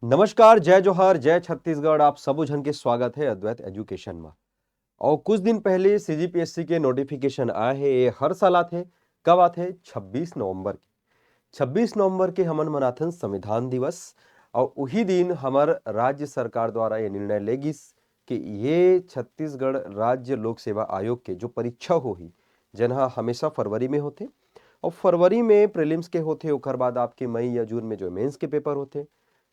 नमस्कार, जय जोहार, जय छत्तीसगढ़। आप सबो झन के स्वागत है अद्वैत एजुकेशन में। और कुछ दिन पहले सीजीपीएससी के नोटिफिकेशन आए हैं। ये हर साल आते। कब आते? 26 नवंबर के। 26 नवंबर के हमन मनाथन संविधान दिवस। और उही दिन हमार राज्य सरकार द्वारा ये निर्णय लेगिस कि ये छत्तीसगढ़ राज्य लोक सेवा आयोग के जो परीक्षा होही, जनहा हमेशा फरवरी में होते। और फरवरी में प्रीलिम्स के होते, ओकर बाद आपके मई या जून में जो मेंस के पेपर होते।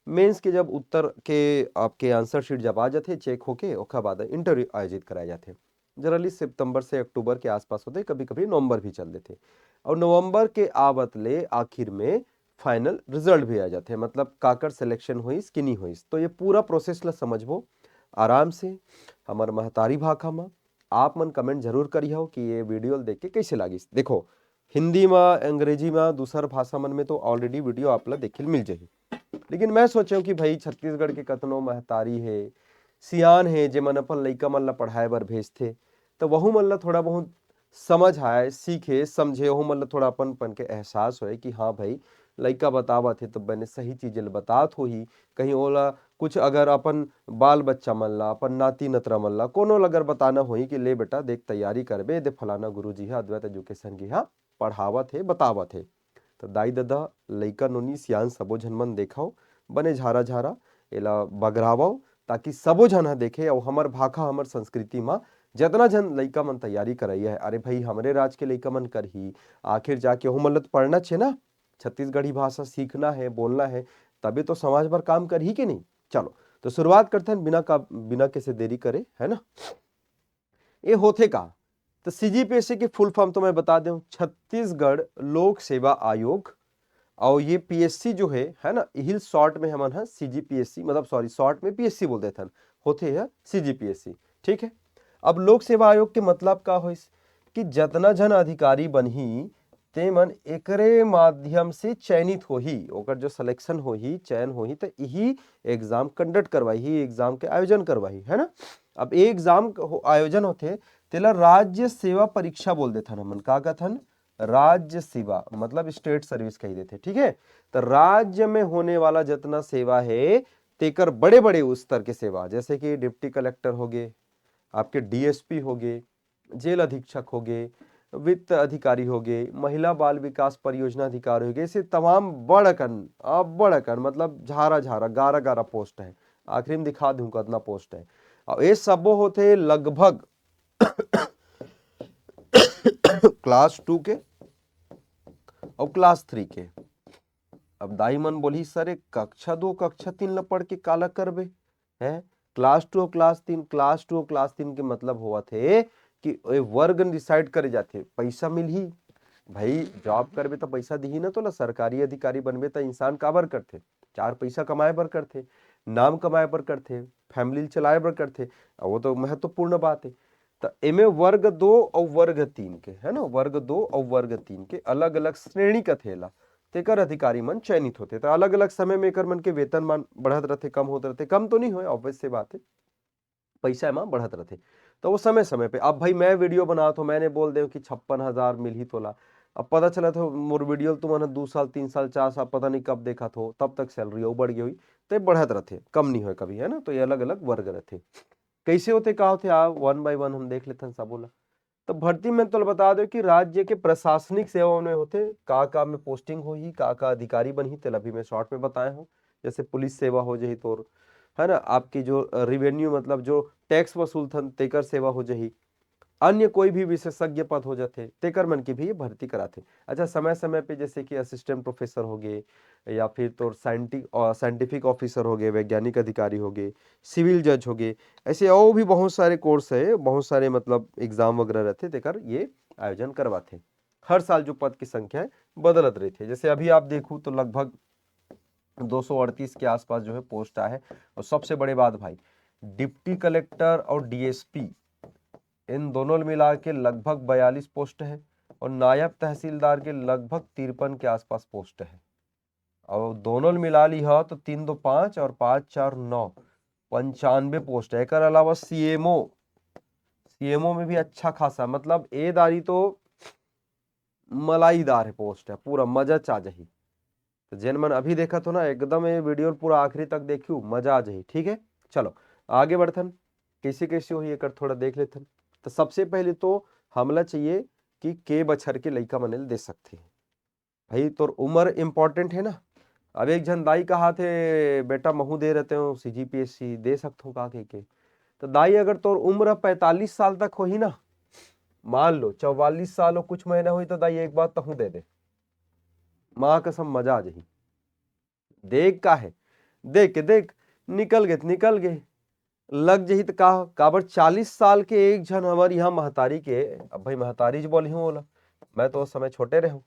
मेंस के जब उत्तर के आपके आंसर शीट जब आ जाते चेक होके, ओकर बाद इंटरव्यू आयोजित कराए जाते। जनरली सितंबर से अक्टूबर के आसपास होते, कभी कभी नवंबर भी चल देते। और नवंबर के आवत ले आखिर में फाइनल रिजल्ट भी आ जाते, मतलब काकर सिलेक्शन होइस कि नहीं होइस। तो ये पूरा प्रोसेस ला समझबो आराम से हमार महतारी भाखा में। आप मन कमेंट जरूर करियो कि ये वीडियो देख के कैसे लागिस। देखो, हिंदी में, अंग्रेजी में, दूसर भाषा मन में तो ऑलरेडी वीडियो आप ला देखे मिल जाही। लेकिन मैं सोचा कि भाई छत्तीसगढ़ के कतनो महतारी है, सियान है, जे मन अपन लइका मन ला पढ़ाए बर भेजथे, तो वहू मन ला थोड़ा बहुत समझ आए, सीखे, समझे। वहू मन ला थोड़ा अपन के एहसास होए कि हाँ भाई, लइका बतावत है तो मैंने सही चीज ल बतात होही। कहीं ओला कुछ अगर अपन बाल बच्चा मन ला, अपन नाती नतरा मन ला कोनो अगर बताना होही कि ले बेटा देख, तैयारी करबे, दे फलाना गुरुजी है अद्वैत एजुकेशन की हाँ पढ़ावत है, बतावत है। तो दाई ददा, लइका नोनी, सियान सबो झन मन देखाओ, बने झारा झारा एला बगरावो, ताकि सबो झन ह देखे। और हमर भाखा, हमर संस्कृति में जितना झन लइका मन तैयारी करैया है, अरे भाई हमरे राज के लइका मन करही। आखिर जाके ओहू मन ल तो पढ़ना छे ना, छत्तीसगढ़ी भाषा सीखना है, बोलना है, तबे तो समाज भर काम करही के नहीं। चलो, तो शुरुआत करते हैं बिना किसी देरी करे, है ना। ये होते का? तो सीजीपीएससी की फुल फॉर्म तो मैं बता दूं, छत्तीसगढ़ लोक सेवा आयोग। और ये पीएससी जो है ना, यही शॉर्ट में हमन है सीजीपीएससी, मतलब सॉरी, शॉर्ट में पीएससी बोल देते हैं, होते है सीजीपीएससी। ठीक है। अब लोक सेवा आयोग के मतलब का हो कि जितना जन अधिकारी बनही ते मन एकरे माध्यम से चयनित होही, ओकर जो सिलेक्शन होही, चयन होही, तो यही एग्जाम कंडक्ट करवाही, ही एग्जाम के आयोजन करवाही, है ना। अब ये एग्जाम आयोजन होते तेला राज्य सेवा परीक्षा बोल देते हमन। का कथन? राज्य सेवा, मतलब स्टेट सर्विस कही देते। ठीक है। तो राज्य में होने वाला जितना सेवा है, तेकर बड़े बड़े स्तर के सेवा, जैसे कि डिप्टी कलेक्टर हो गए, आपके डीएसपी हो गए, जेल अधीक्षक हो गए, वित्त अधिकारी हो गए, महिला बाल विकास परियोजना अधिकारी हो गए, ऐसे तमाम बड़कन मतलब झारा झारा गारा गारा पोस्ट है। आखिरी में दिखा दूं कितना पोस्ट है। और ये सब होते लगभग क्लास 2 के और क्लास 3 के। अब दाई मन बोली, सर एक कक्षा 2 कक्षा 3 ला पढ़ के काला करबे है। क्लास 2 और क्लास 3, क्लास 2 और क्लास 3 के मतलब हुआ थे कि वर्ग डिसाइड करे जाते, पैसा मिलही। भाई जॉब करबे तो पैसा दिही ना, तो ला सरकारी अधिकारी बनबे तो इंसान काबर करथे? चार पैसा कमाए बर करथे, नाम कमाए बर करथे, फैमिली चलाए बर करथे। और वो तो महत्वपूर्ण बात है। तो एमे वर्ग 2 और वर्ग 3 के, है ना, वर्ग 2 और वर्ग 3 के अलग अलग श्रेणी कथेला तेकर अधिकारी मन चयनित होते। तो अलग अलग समय में एकर मन के वेतन मान बढ़त रहते, कम होते रहते। कम तो नहीं हो, ऑब्वियस से बात है, पैसा एमा बढ़त रहते। तो वो समय समय पे, अब भाई मैं वीडियो बना तो मैंने बोल दे कि 56,000 मिल ही तोला। अब पता चला तो मोर वीडियो तुमने 2 साल 3 साल 4 साल पता नहीं कब देखा तो तब तक सैलरी और बढ़ गई हुई। तो ये बढ़त रहते, कम नहीं हो कभी, है ना। तो ये अलग अलग वर्ग रहते। कैसे होते, का होते, आप वन बाय वन हम देख लेते हैं सब बोला। तो भर्ती में तो बता दो कि राज्य के प्रशासनिक सेवाओं में होते का में पोस्टिंग हो ही, का अधिकारी बनी, तेल अभी मैं शॉर्ट में बताए हूँ। जैसे पुलिस सेवा हो जाही तो, है ना, आपकी जो रिवेन्यू मतलब जो टैक्स वसूल थन तेकर सेवा हो जाही। अन्य कोई भी विशेषज्ञ पद हो जाते तेकर मन की भी भर्ती कराते। अच्छा, समय समय पे जैसे कि असिस्टेंट प्रोफेसर हो गए, या फिर तो साइंटिफिक ऑफिसर हो गए, वैज्ञानिक अधिकारी हो गए, सिविल जज हो गए, ऐसे और भी बहुत सारे कोर्स है, बहुत सारे मतलब एग्जाम वगैरह रहते तेकर ये आयोजन करवाते। हर साल जो पद की संख्या है बदलत रहती है। जैसे अभी आप देखो तो लगभग 238 के आसपास जो है पोस्ट आए है। और सबसे बड़े बात भाई, डिप्टी कलेक्टर और डीएसपी इन दोनों मिला के लगभग 42 पोस्ट है। और नायब तहसीलदार के लगभग 53 के आसपास पोस्ट है। और दोनों मिला ली है तो 3 2 5 और 5 4 9, 95 पोस्ट है। एक अलावा सीएमओ में भी अच्छा खासा, मतलब ए दारी तो मलाईदार है पोस्ट है, पूरा मजा चा जही। तो जेन मन अभी देखा तो ना एकदम ये वीडियो पूरा आखिरी तक देखियो, मजा आ जाही। ठीक है, चलो आगे बढ़थन, कैसे कैसे हो ये कर थोड़ा देख लेथन। तो सबसे पहले तो हमला चाहिए कि के बछर के लइका मन ल दे सकथे। भाई तोर उम्र इम्पोर्टेंट है ना। अब एक जन दाई कहा थे बेटा महू दे रहते हो CGPSC दे सकते हो का के। तो दाई अगर तोर उम्र 45 साल तक हो ही ना, मान लो 44 साल हो कुछ महीना हुई, तो दाई एक बात तहू दे दे, माँ कसम मजा आ जाही। देख का है, देख के देख, निकल गए तो निकल गए, लग जही तो का काबर 40 साल के एक जन हमार यहाँ महतारी के, अब भाई महतारी जी बोली हूँ बोला, मैं तो उस समय छोटे रहे हूँ।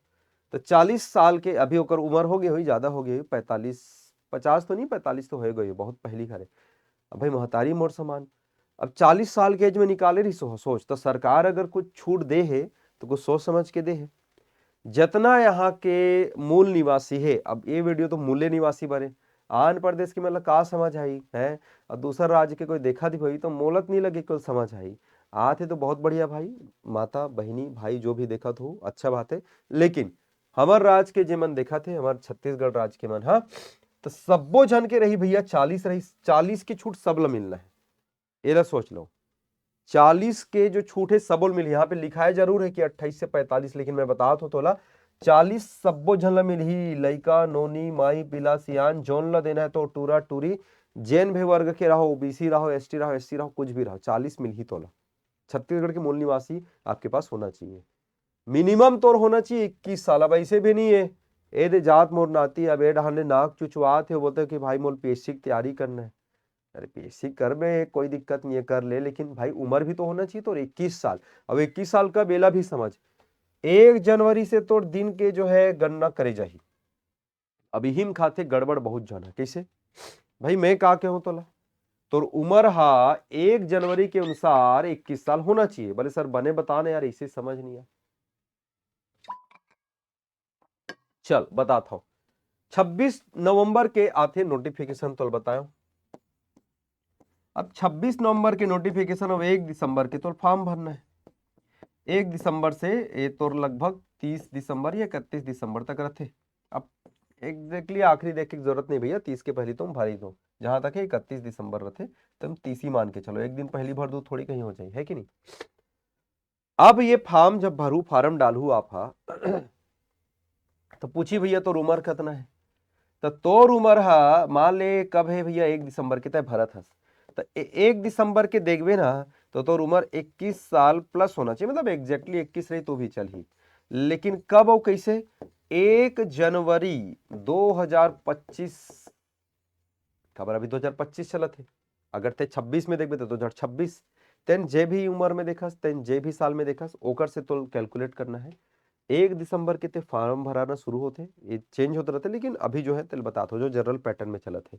तो 40 साल के अभी ओकर उम्र हो गई हुई, ज्यादा हो गई हुई, 45 50 तो नहीं 45 तो हो गई, बहुत पहली खरे। अब भाई महतारी मोर समान, अब 40 साल के एज में निकाले रही सोच, तो सरकार अगर कुछ छूट दे है तो कुछ सोच समझ के दे है। जितना यहाँ के मूल निवासी है, अब ये वीडियो तो मूल्य निवासी बने, आंध्र प्रदेश की मतलब का समझ आई है, और दूसरा राज्य के कोई देखा थी भाई तो मोलत नहीं लगे कुल समझ आई। आते तो बहुत बढ़िया भाई, माता बहनी भाई जो भी देखा तो अच्छा बात है, लेकिन हमार राज्य के जे मन देखा थे, हमारे छत्तीसगढ़ राज्य के मन, हाँ, तो सब्बो जन के रही भैया 40 रही, 40 की छूट सब ला मिलना है। ये सोच लो, 40 के जो छूट है सबोल मिली। यहाँ पे लिखा है जरूर है कि 28 से 45, लेकिन मैं बता तो तोला 40 सब्बो झन ला मिलही, लइका नोनी माई पिला सियान जोन ला देना है तो टूरा टूरी, जैन भी वर्ग के रहो, OBC रहो, ST रहो, SC रहो, कुछ भी रहो, 40 मिलही तोला। छत्तीसगढ़ के मूल निवासी आपके पास होना चाहिए, मिनिमम तोर होना चाहिए 21 साल। अब ऐसे भी नहीं है ए दे जात मोर नाती अब ए डहाने नाक चुचवात है, बोलते कि भाई मोल PSC की तैयारी करना है। अरे PSC कर में कोई दिक्कत नहीं है, कर ले, लेकिन भाई उम्र भी तो होना चाहिए तो 21 साल। अब 21 साल का बेला भी समझ, 1 जनवरी से तो दिन के जो है गणना करे जाही। अभी हिम खाते गड़बड़ बहुत जाना, कैसे भाई मैं का कहूं तोला, तो उम्र हा 1 जनवरी के अनुसार 21 साल होना चाहिए। बोले सर बने बताने यार, इसे समझ नहीं आ। चल बताता हूं, 26 नवंबर के आते नोटिफिकेशन तो बताओ। अब 26 नवंबर के नोटिफिकेशन, अब 1 दिसंबर के तो फॉर्म भरना है। 1 दिसंबर से ये तो लगभग 30 दिसंबर या 31 दिसंबर तक रहते। अब एग्जैक्टली आखिरी देखे की जरूरत नहीं भैया, 30 के पहले तुम भर ही दो, जहां तक है 31 दिसंबर रहते, तुम 30 ही मान के चलो, एक दिन पहली भर दो थोड़ी कहीं हो जाए, है कि नहीं। अब ये फॉर्म जब भरू, फार्म डालू आप तो पूछी भैया तो उम्र कितना है, तो तोर उम्र हा मान ले कब है भैया, 1 दिसंबर के तय भरत हस, तो 1 दिसंबर के देखबे ना तो तोर उम्र 21 साल प्लस होना चाहिए, मतलब एग्जैक्टली 21 रही तो भी चल ही, लेकिन कब और कैसे, 1 जनवरी 2025, खबर अभी 2025 चलत है, अगर ते 26 में देखबे तो 2026, तेन जे भी उम्र में देखस, तेन जे भी साल में देखस, ओकर से तो कैलकुलेट करना है। 1 दिसंबर के ते फॉर्म भराना शुरू होते, ये चेंज होते रहते, लेकिन अभी जो है तेल बताता हो जो जनरल पैटर्न में चलत है।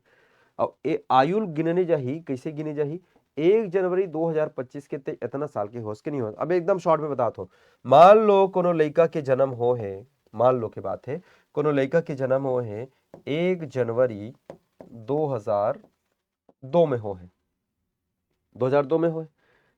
अब ये आयु गिनने जाही, कैसे गिने जाही, 1 जनवरी 2025 के ते इतना साल के होस के नहीं हो। अब एकदम शॉर्ट में बताता हूँ, मान लो कोनो लड़का के जन्म हो है, मान लो के बात है, कोनो लड़का के जन्म हो है 1 जनवरी 2002 में हो है, 2002 में हो है,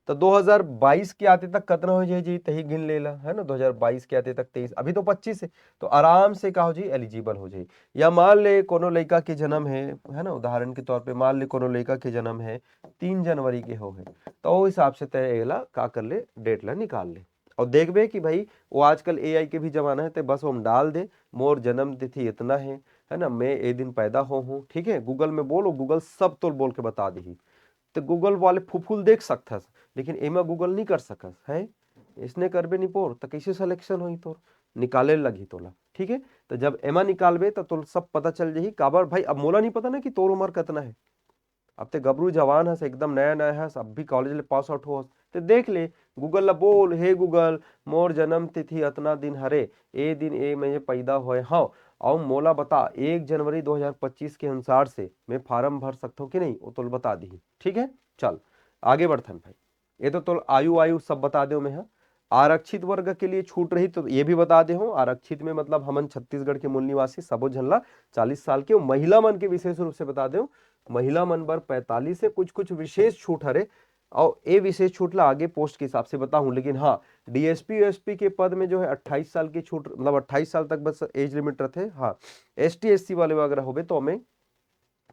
तो 2022 के आते तक कितना हो जाए जी, तही गिन लेला है ना, 2022 के आते तक 23, अभी तो 25 है, तो आराम से का हो जाए एलिजिबल हो जाए। या मान ले कोनो लड़का के जन्म है ना, उदाहरण के तौर पे मान ले कोनो लड़का के जन्म है 3 जनवरी के हो है, तो वो हिसाब से तय एला का कर ले, डेट ला निकाल ले, और देखबे कि भाई वो आजकल AI के भी जमाना है, तो बस हम डाल दे मोर जन्म तिथि इतना है ना, मैं ए दिन पैदा हो हूँ, ठीक है, गूगल में बोलो, गूगल सब तो बोल के बता दी, तो गूगल वाले फुफुल देख सकथस, लेकिन एमा गूगल नहीं कर सकस है, इसने करबे नहीं पोर तो कैसे सिलेक्शन होई तोर, निकाले लगी तोला, ठीक है। तो जब एमा निकालबे तो तोल सब पता चल जाही, काबर भाई अब मोला नहीं पता ना कि तोर उम्र कितना है, अब ते गबरू जवान हस, एकदम नया नया हस, अब भी कॉलेज ले पास आउट हो, तो देख ले गूगल ला बोल, हे गूगल मोर जन्म तिथि इतना दिन हरे, ए दिन ए मैं पैदा होए हाँ, और मोला बता 1 जनवरी 2025 के अनुसार से मैं फार्म भर सकता हूँ कि नहीं, वो तो बता दी, ठीक है। चल आगे बढ़थन भाई, ये तो आयु आयु सब बता दो मैं, आरक्षित वर्ग के लिए छूट रही तो ये भी बता दे हूँ, आरक्षित में मतलब हमन छत्तीसगढ़ के मूल निवासी सबो झनला 40 साल के, महिला मन के विशेष रूप से बता दे, महिला मन बर 45 से कुछ कुछ विशेष छूट हरे, और ये विशेष छूट ला आगे पोस्ट के हिसाब से बताऊं, लेकिन हाँ डीएसपी यूएसपी के पद में जो है 28 साल की छूट, मतलब 28 साल तक बस एज लिमिट रहते। हाँ एसटी एससी वाले वगैरह हो तो हमें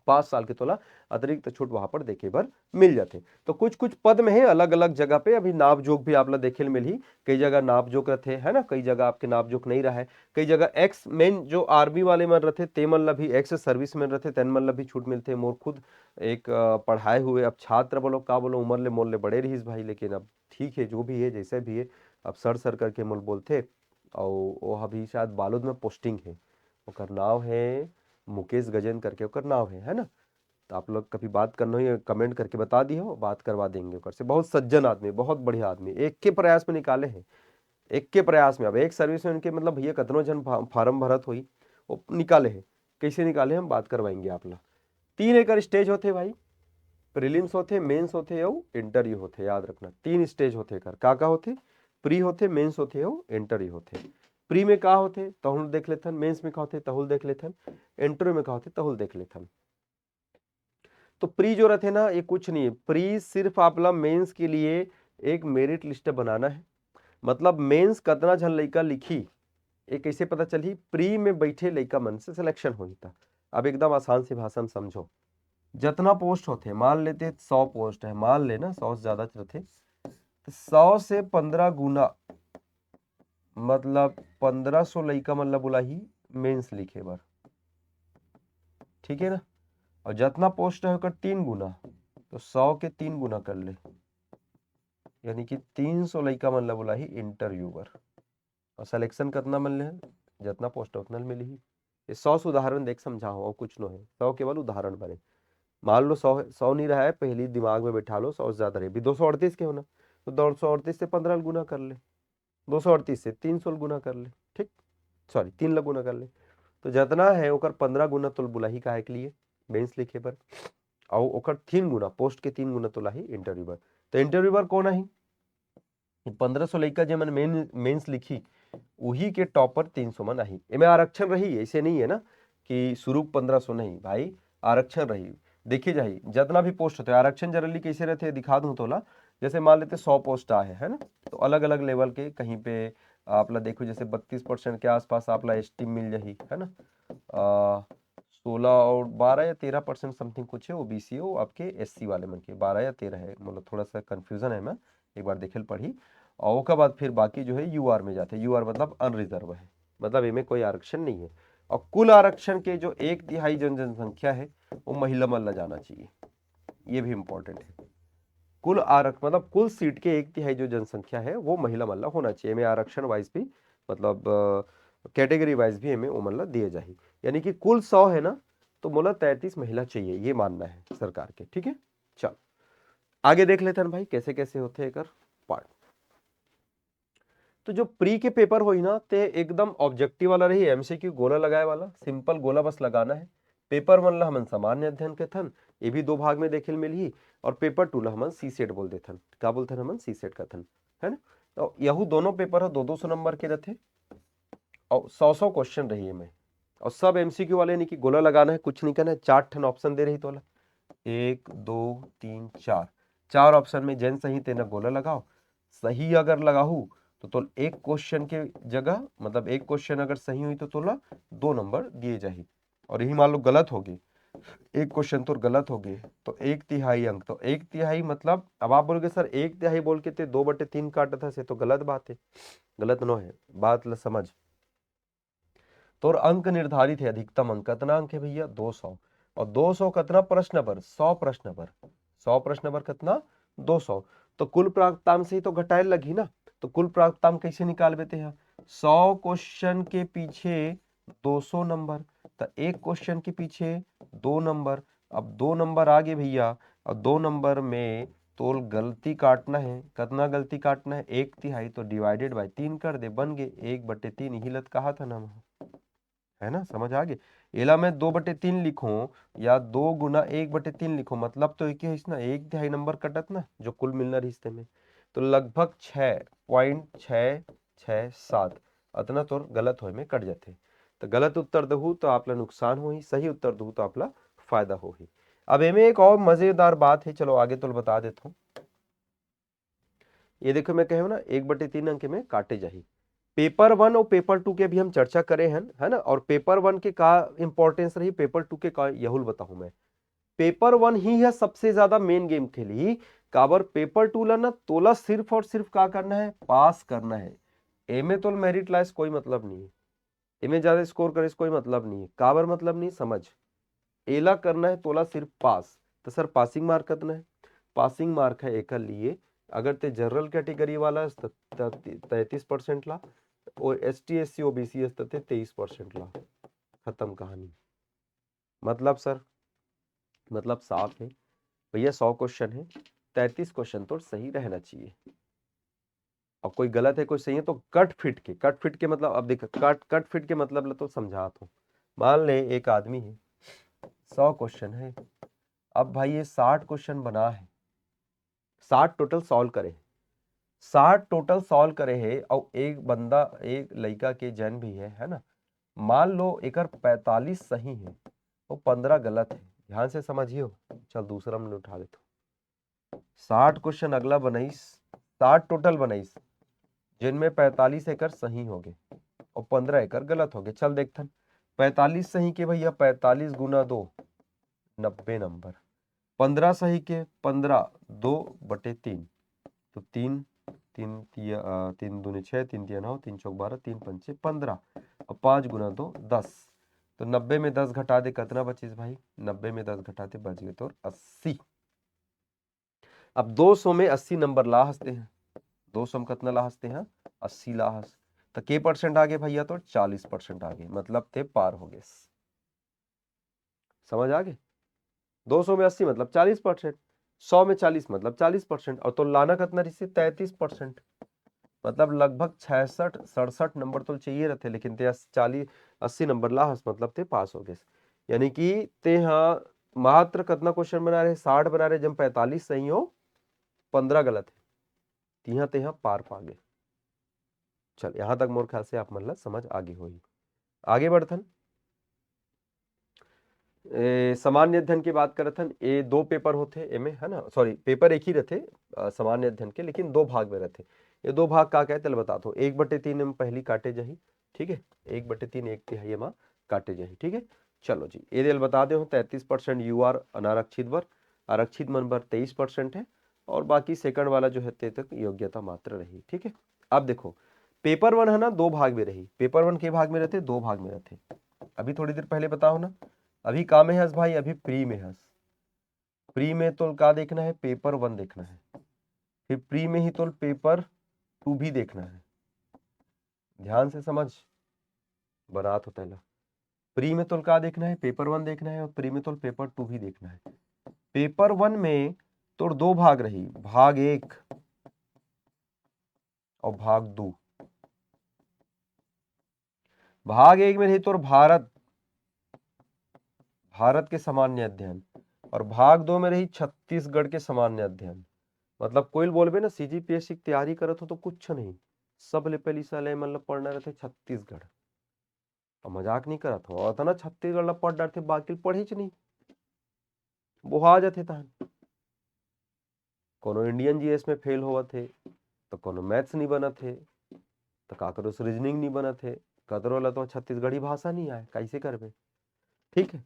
5 साल के तोला अतिरिक्त छूट वहां पर देखे बर मिल जाते। तो कुछ कुछ पद में है अलग अलग जगह पे अभी नाप जोक भी आप ला देखे मिल ही, कई जगह नाप जोक रहते है ना, कई जगह आपके नाप जोक नहीं रहा है, कई जगह एक्स मेन जो आर्मी वाले मन रहते ते मन ला भी, एक्स सर्विस में रहते तेन मन ला भी छूट मिलते। मोर खुद एक पढ़ाए हुए अब छात्र बोलो का बोलो उम्र ले मोर ले बड़े रहीस भाई, लेकिन अब ठीक है जो भी है जैसे भी है, अब सर करके मोल बोलते। और वो अभी शायद बालोद में पोस्टिंग है, ओकर नाम है मुकेश गजेन करके ओकर नाम है ना। तो आप लोग कभी बात करना हो या कमेंट करके बता दियो, बात करवा देंगे ओकर से। बहुत सज्जन आदमी, बहुत बढ़िया आदमी, एक के प्रयास में निकाले हैं, एक के प्रयास में। अब एक सर्विस में उनके मतलब भैया कतनो जन फार्म भरत हुई वो निकाले हैं, कैसे निकाले हम बात करवाएंगे आप लोग। 3 एकड़ स्टेज होते भाई, प्रीलिम्स होते, मेंस होते और इंटरव्यू होते, याद रखना 3 स्टेज होते कर का होते, प्री होते, मेंस होते और इंटरव्यू होते। प्री में का होते तहुल देख लेथन, मेंस में का होते तहुल देख लेथन, इंटरव्यू में का होते तहुल देख लेथन। तो प्री जो रहते ना ये कुछ नहीं है, प्री सिर्फ आपला मेंस के लिए एक मेरिट लिस्ट बनाना है। मतलब मेंस कतना झन लइका लिखी ये कैसे पता चली, प्री में बैठे लइका मन से सिलेक्शन होई था। अब एकदम आसान सी भाषा में समझो, जितना पोस्ट होते मान लेते 100 पोस्ट है, मान लेना 100 से ज्यादा रहते, 100 से 15 गुना मतलब 1500 लइका मन ला बुलाही मेंस लिखे बर, ठीक है ना। और जितना पोस्ट है ओकर 3 गुना, तो 100 के 3 गुना कर ले, यानी कि 300 लइका मन ला बुलाही इंटरव्यू बर। और सिलेक्शन कितना मन ले जितना पोस्ट है उतना मिली ही। ये 100 से उदाहरण देख समझाओ और कुछ नहीं है, 100 केवल उदाहरण बने। मान लो 100 नहीं रहा है, पहली दिमाग में बैठा लो 100 से ज्यादा रहे भी 238 के होना, तो 238 से 15 गुना कर ले, 238 से 300 गुना कर ले, ठीक, सॉरी 3 गुना कर ले। तो जितना है ओकर 15 गुना तो बुलाही काहे के लिए बेंच लिखे पर, और ओकर 3 गुना पोस्ट के 3 गुना तो लाही इंटरव्यू बर। तो इंटरव्यू बर कौन आई 1500 लइका जे मन मेंस लिखी वही के टॉपर 300 मन आई। एमे आरक्षण रही, ऐसे नहीं है ना कि शुरू 1500 नहीं भाई, आरक्षण रही। देखिए जाही जितना भी पोस्ट होते हैं आरक्षण जनरली कैसे रहते हैं दिखा दूं तोला। जैसे मान लेते 100 पोस्ट आए है ना, तो अलग अलग लेवल के कहीं पे आप ला देखो जैसे 32% के आसपास आप ला एसटी मिल जाही है ना, 16 और 12 या 13% समथिंग कुछ है ओबीसी हो, आपके एससी वाले मन के 12 या 13 है, मतलब थोड़ा सा कंफ्यूजन है, मैं एक बार देखे पढ़ी। और उसके बाद फिर बाकी जो है यूआर में जाते हैं, यूआर मतलब अनरिजर्व है, मतलब इनमें कोई आरक्षण नहीं है। और कुल आरक्षण के जो 1/3 जनसंख्या है वो महिला मल्ला जाना चाहिए, ये भी इंपॉर्टेंट है। कुल आरक्षण मतलब कुल सीट के 1/3 जो जनसंख्या है वो महिला मल्ला होना चाहिए। में आरक्षण वाइज भी मतलब कैटेगरी वाइज भी हमें वो मल्ला दिए जाए, यानी कि कुल 100 है ना, तो मोला 33 महिला चाहिए, ये मानना है सरकार के, ठीक है। चल आगे देख लेते हैं भाई कैसे कैसे होते हैं पार्ट। तो जो प्री के पेपर होई ना ते एकदम ऑब्जेक्टिव वाला रही, एमसीक्यू गोला लगाए वाला, सिंपल गोला बस लगाना है। पेपर वन ला हमन सामान्य अध्ययन के थन, ये भी 2 भाग में देखे मिलही। और पेपर 2 ला हमन सी सेट बोल देथन, का बोलथन हमन सी सेट कथन, है ना। तो यहू दोनों पेपर है 200 नंबर के रहते और 100 क्वेश्चन रही है में। और सब एमसीक्यू वाले नहीं कि गोला लगाना है, कुछ नहीं करना है, 4 ठन ऑप्शन दे रही तोला, 1 2 3 4, 4 ऑप्शन में जैन सही तेना गोला लगाओ। सही अगर लगाहू तो एक क्वेश्चन के जगह मतलब एक क्वेश्चन अगर सही हुई तो तोला 2 नंबर दिए जाही। और यही मान लो गलत होगी, एक क्वेश्चन तो गलत होगी तो 1/3 अंक, तो 1/3 मतलब अब आप बोलोगे सर 1/3 बोल के 2/3 काटा था से, तो गलत बात है, गलत नो है बात ला समझ। तो अंक निर्धारित है, अधिकतम अंक कितना अंक है भैया 200। और 200 कितना प्रश्न पर 100 प्रश्न पर, 100 प्रश्न पर कितना 200। तो कुल प्राप्तांक से ही तो घटाए लगी ना, तो कुल प्राप्तांक कैसे निकाल देते हैं 100 क्वेश्चन के पीछे 200 नंबर, तो एक क्वेश्चन के पीछे 2 नंबर। अब 2 नंबर आ गए भैया, और 2 नंबर में तो गलती काटना है, कितना गलती काटना है 1/3, तो डिवाइडेड बाय 3 कर दे, बन गए 1/3। यही लत कहा था ना, है ना, समझ आ गए। एला मैं 2/3 लिखूं या 2 गुना 1/3 लिखूं, मतलब तो एक ही है ना, 1/3 नंबर कटत ना जो कुल मिलना रिश्ते में, तो लगभग 6.667 अतना तो गलत होए में कट जाते। तो गलत उत्तर दहू तो आपला नुकसान होही, सही उत्तर दहू तो आपला फायदा होही। अब एमे एक और मजेदार बात है, चलो आगे तो बता देता हूँ। ये देखो मैं कहे हो ना 1/3 अंक में काटे जाही। पेपर 1 और पेपर 2 के भी हम चर्चा करे हैं, है ना। और पेपर 1 के का इंपॉर्टेंस रही, पेपर 2 के का यहुल बताऊं मैं। पेपर 1 ही है सबसे ज्यादा मेन गेम खेली काबर। पेपर 2 ला ना तोला सिर्फ और सिर्फ का करना है, पास करना है। एमे तो मेरिट लाइस कोई मतलब नहीं है, एमे ज्यादा स्कोर करे कोई मतलब नहीं है। काबर मतलब नहीं समझ, एला करना है तोला सिर्फ पास। तो सर पासिंग मार्क कितना है, पासिंग मार्क है एक लिए अगर ते जनरल कैटेगरी वाला 33% ला और ST SC OBC 23% ला, खत्म कहानी। मतलब सर मतलब साफ है भैया, 100 क्वेश्चन है, 33 क्वेश्चन तो सही रहना चाहिए। और कोई गलत है कोई सही है तो कट फिट के मतलब, अब देख कट फिट के मतलब तो समझा तो। मान ले एक आदमी है, 100 क्वेश्चन है, अब भाई ये 60 क्वेश्चन बना है, 60 टोटल सॉल्व करे, 60 टोटल सॉल्व करे है। और एक बंदा एक लड़का के जन भी है ना। मान लो एकर 45 सही है और 15 गलत है, ध्यान से समझियो। चल दूसरा मैंने उठा देता, 60 क्वेश्चन अगला बनाईस, 60 टोटल बनाईस, जिनमें 45 एकर सही हो गए और 15 एकर गलत हो गए। चल देखथन 45 सही के भैया 45 गुना 2 90 नंबर, 15 सही के 15 2/3 तो 3 3 दूनी 6 3 तिया 9 3 चौक 12 3 पंचे 15 और 5 गुना 2 10। तो 90 में 10 घटा दे कितना बचीस भाई, 90 में 10 घटाते बच गए तो 80। अब 200 में 80 नंबर ला हंसते हैं, 200 में कितना ला हंसते हैं 80 ला हंस। तो के परसेंट आगे भैया तो 40% आगे, मतलब थे पार हो गए। समझ आगे, 200 में 80 मतलब 40%, 100 में 40 मतलब 40%, और तो लाना कितना रिश्ते 33%, मतलब लगभग 66-67 नंबर तो चाहिए रहते, लेकिन ते 40-80 नंबर लाहस मतलब ते पास हो गए। यानी कि ते हाँ मात्र कितना क्वेश्चन बना रहे 60 बना रहे, जब 45 सही हो 15 गलत है, तिहा ते पार पा गए। चल यहां तक मोर ख्याल से आप मतलब समझ आगे हो ही। आगे बढ़थन सामान्य अध्ययन की बात करथन। ये 2 पेपर होते एमे, है ना, सॉरी पेपर एक ही रहते सामान्य अध्ययन के, लेकिन 2 भाग में रहते। ये 2 भाग का कहते बता दो। 1/3 में पहली काटे जाही, ठीक है, 1/3 1/3 में काटे जाही, ठीक है। चलो जी ये बता दे 33% UR अनारक्षित वर्ग, आरक्षित मन बर 23% है, और बाकी सेकंड वाला जो है ते तक योग्यता मात्र रही, ठीक है। अब देखो पेपर 1 है ना 2 भाग में रही, पेपर 1 के भाग में रहते 2 भाग में रहते। अभी थोड़ी देर पहले बताओ ना, अभी का में हंस भाई, अभी प्री में हंस। प्री में तो का देखना है पेपर 1 देखना है, फिर प्री में ही तो पेपर 2 भी देखना है। ध्यान से समझ, बनात होता है। प्री में तो का देखना है पेपर 1 देखना है, और प्री में तो पेपर 2 भी देखना है। पेपर 1 में तो 2 भाग रही, भाग 1 और भाग 2। भाग 1 में रही तो भारत के सामान्य अध्ययन, और भाग 2 में रही छत्तीसगढ़ के सामान्य अध्ययन। मतलब कोई बोलबे ना CGPSC की तैयारी करत हो तो कुछ नहीं, सब ले पहली साल मतलब पढ़ना रहते छत्तीसगढ़। और मजाक नहीं करत हो, और ना छत्तीसगढ़ ला पढ़ डरते बाकी पढ़ी च नहीं, बुहा जाते तहन। कोनो इंडियन GS में फेल होवत थे तो कोनो मैथ्स नहीं बनत थे, तो काकरो से रीजनिंग नहीं बनत थे, कदरो ला तो छत्तीसगढ़ी भाषा नहीं आए, कैसे करबे, ठीक है।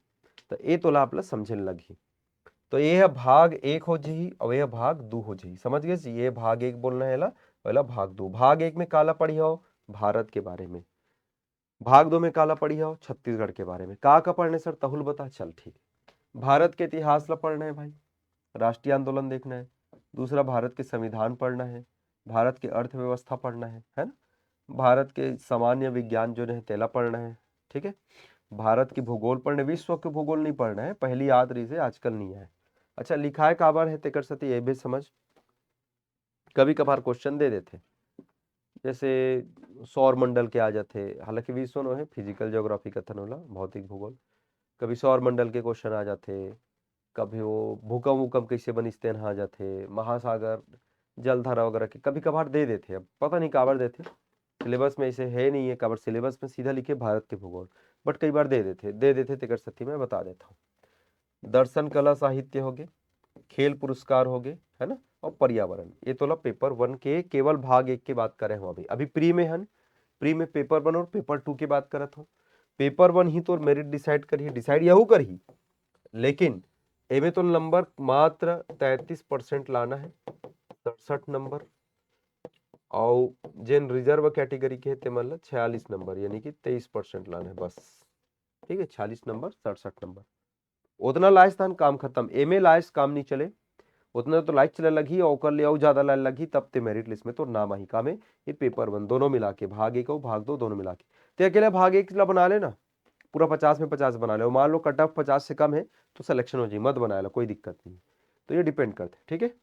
तो ये तो ला आप समझे लगी। तो ये है भाग 1 हो जी और ये भाग 2 हो जी, समझ गए जी। ये भाग 1 बोलना है ला, पहला भाग 2। भाग 1 में काला पढ़ी हो भारत के बारे में, भाग 2 में काला पढ़ी हो छत्तीसगढ़ के बारे में। का पढ़ने सर तहुल बता, चल ठीक। भारत के इतिहास ला पढ़ना है भाई, राष्ट्रीय आंदोलन देखना है। दूसरा भारत के संविधान पढ़ना है, भारत के अर्थव्यवस्था पढ़ना है ना। भारत के सामान्य विज्ञान जो है तेला पढ़ना है, ठीक है। भारत की भूगोल पढ़ने, विश्व के भूगोल नहीं पढ़ना है, पहली याद रही से आजकल नहीं है। अच्छा लिखाए काबर है तेकर सती ये भी समझ, कभी कभार क्वेश्चन दे देते, जैसे सौर मंडल के आ जाते, हालांकि विश्व नो है फिजिकल ज्योग्राफी कथन होला भौतिक भूगोल। कभी सौर मंडल के क्वेश्चन आ जाते, कभी वो भूकंप वूकंप कैसे बनिस्ते आ जाते, महासागर जलधारा वगैरह के कभी कभार दे देते। अब पता नहीं काबर देते, सिलेबस में ऐसे है नहीं है काबर, सिलेबस में सीधा लिखे भारत के भूगोल, बट कई बार दे देते तेकर सती मैं बता देता हूँ। दर्शन कला साहित्य हो गए, खेल पुरस्कार हो गए, है ना, और पर्यावरण। ये तो पेपर 1 के केवल भाग 1 की बात करें हम। अभी प्री में हन, प्री में पेपर 1 और पेपर 2 की बात करत हो। पेपर 1 ही तो मेरिट डिसाइड करी, डिसाइड यहू करही, लेकिन एमे तो नंबर मात्र 33% लाना है, 67 नंबर, और जिन रिजर्व कैटेगरी के ते मतलब 46 नंबर, यानी कि 23% लाना है बस। ठीक है, 46 नंबर 67 नंबर, उतना लाइस था काम खत्म। एमे लाइस काम नहीं चले, उतना तो लाइक चले लगी और कर लिया ज्यादा लाइन लगी, तब ते मेरिट लिस्ट में तो नाम ही काम है। ये पेपर 1 दोनों मिला के, भाग 1 और भाग 2 दोनों मिला के, तो अकेले भाग 1 ला बना लेना, पूरा 50 में 50 बना ले। मान लो कट ऑफ 50 से कम है तो सिलेक्शन हो जाए, मत बना लो, कोई दिक्कत नहीं। तो ये डिपेंड करते, ठीक है।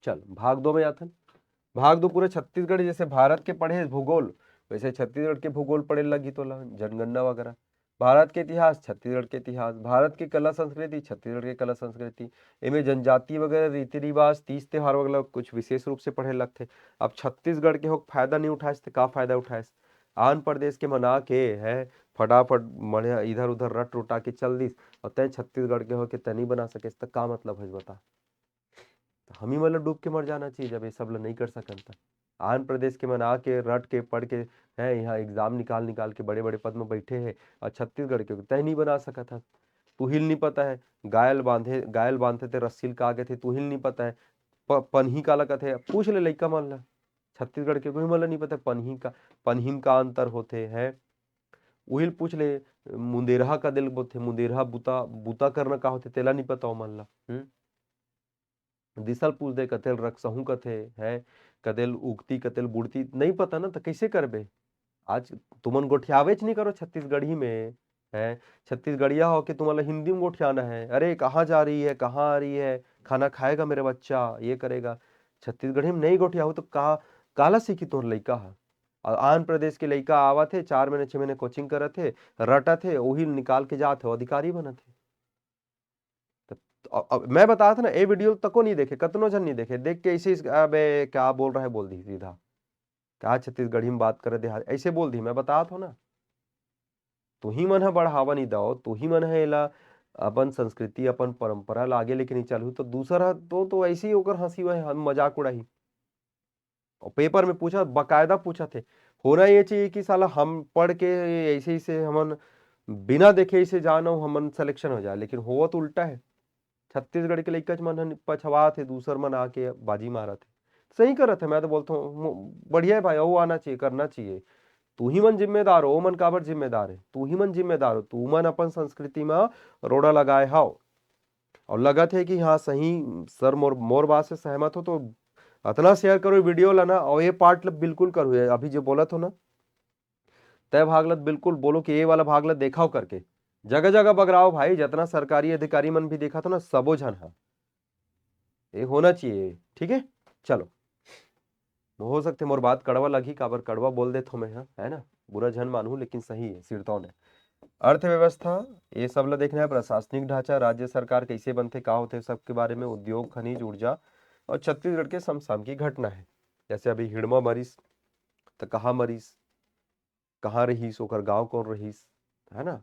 चल भाग 2 में आते हैं। भाग 2 पूरे छत्तीसगढ़, जैसे भारत के पढ़े भूगोल वैसे छत्तीसगढ़ के भूगोल पढ़े लगी तो जनगणना वगैरह। भारत के इतिहास, छत्तीसगढ़ के इतिहास। भारत की कला संस्कृति, छत्तीसगढ़ की कला संस्कृति। इनमें जनजाति वगैरह, रीति रिवाज, तीज त्योहार वगैरह कुछ विशेष रूप से पढ़े लगते। अब छत्तीसगढ़ के हो फायदा नहीं उठाए तो का फायदा उठाए, आंध्र प्रदेश के मना के है फटाफट बढ़िया इधर उधर रट रुटा के चल दिस, और तय छत्तीसगढ़ के हो के तय नहीं बना सके, तो का मतलब है बता। हम ही मतलब डूब के मर जाना चाहिए जब ये सब लोग नहीं कर सकन था। आंध्र प्रदेश के मना के रट के पढ़ के है यहाँ एग्जाम निकाल निकाल के बड़े बड़े पद में बैठे हैं, और छत्तीसगढ़ के तय नहीं बना सका था। तुहिल नहीं पता है, गायल बांधे थे रस्सील का आगे थे, तुहिल नहीं पता है। पनही का लगा थे, पूछ ले लइका मन ला, छत्तीसगढ़ के कोई मतलब नहीं पता पनही का, पनहिम का अंतर होते है। उहिल पूछ ले, मुंदेरहा का दिल बोलते, मुंदेरहा बुता बुता करना का होते तेला नहीं पता हो मन ला। दिसल पूछ दे कतेल रक्सहू कथे है, कतेल उगती कतेल बुड़ती नहीं पता ना, तो कैसे करबे। आज तुमन गोठियावेच नहीं करो छत्तीसगढ़ी में, है छत्तीसगढ़िया हो के तुम्हारा हिंदी में गोठियाना है। अरे कहाँ जा रही है, कहाँ आ रही है, खाना खाएगा मेरा बच्चा, ये करेगा। छत्तीसगढ़ी में नहीं गोठिया हो तो काला सीखी तोर लइका है। और आंध्र प्रदेश के लइका आवा थे, 4 महीने 6 महीने कोचिंग करत थे, रटा थे, वही निकाल के जाते अधिकारी बनत थे। मैं बताया था ना, ये वीडियो तको नहीं देखे, कतनो जन नहीं देखे, देख के ऐसे अबे क्या बोल रहा है बोल दी सीधा, क्या छत्तीसगढ़ी में बात करे देहात ऐसे बोल दी। मैं बताया था ना, तू ही मन है बढ़ावा नहीं दो, तू ही मन है एला अपन संस्कृति अपन परंपरा ला आगे लेके नहीं चलू, तो दूसरा तो ऐसे ही होकर हंसी वह हम मजाक उड़ाही। और पेपर में पूछा, बकायदा पूछा थे। होना ये चाहिए कि साला हम पढ़ के ऐसे ऐसे हमन बिना देखे ऐसे जाना हमन सिलेक्शन हो जाए, लेकिन हुआ तो उल्टा है। छत्तीसगढ़ के लइका मन पछवा थे, दूसर मन आके बाजी मारा थे। सही करत है, मैं तो बोलता हूँ बढ़िया है भाई, वो आना चाहिए, करना चाहिए। तू ही मन जिम्मेदार हो, ओ मन काबर जिम्मेदार है, तू ही मन जिम्मेदार हो, तू मन अपन संस्कृति में रोड़ा लगाए हाओ। और लगत है कि हाँ सही, सर मोर बात से सहमत हो तो अतना शेयर करो वीडियो ला ना, और ये पार्ट बिल्कुल करो, ये अभी जो बोला था ना तय भागलत बिल्कुल बोलो कि ये वाला भागलत देखाओ करके, जगह जगह बगराओ भाई, जितना सरकारी अधिकारी मन भी देखा था ना सबो झन है, ये होना चाहिए, ठीक है। चलो, हो सकते मोर बात कड़वा लगी, काबर कड़वा बोल देता हूँ मैं, हाँ है ना, बुरा झन मानू लेकिन सही है सिरतौन है। अर्थव्यवस्था, ये सब ला देखना है। प्रशासनिक ढांचा, राज्य सरकार कैसे बनते का होते सबके बारे में, उद्योग, खनिज, ऊर्जा, और छत्तीसगढ़ के समसामयिक घटना है। जैसे अभी हिड़मा मरीस तो कहाँ मरीस, कहाँ रहीस, ओकर गाँव कौन रहीस, है ना,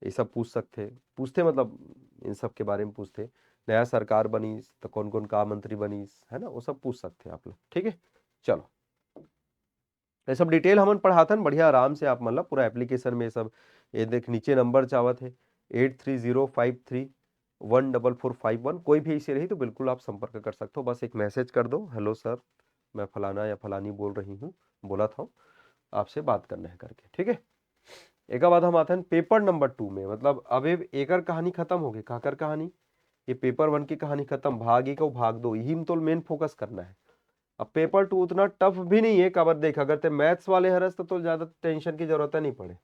ये सब पूछ सकते, पूछते मतलब इन सब के बारे में पूछते। नया सरकार बनीस तो कौन कौन का मंत्री बनीस, है ना, वो सब पूछ सकते हैं आप लोग, ठीक है। चलो, ये सब डिटेल हमन पढ़ाथन बढ़िया आराम से, आप मतलब पूरा एप्लीकेशन में सब। ये देख नीचे नंबर चावत है 8305314451, कोई भी ऐसी रही तो बिल्कुल आप संपर्क कर सकते हो, बस एक मैसेज कर दो, हेलो सर मैं फलाना या फलानी बोल रही हूँ, बोला था आपसे बात करना है करके, ठीक है। एक बाद हम आते हैं पेपर नंबर 2 में, मतलब अब एकर कहानी खत्म हो गई, काकर कहानी, ये पेपर 1 की कहानी खत्म, भाग 1 और भाग 2 यही में तो मेन फोकस करना है। अब पेपर 2 उतना टफ भी नहीं है, काबर देख अगर ते मैथ्स वाले हरस तो ज्यादा टेंशन की जरूरत नहीं पड़े।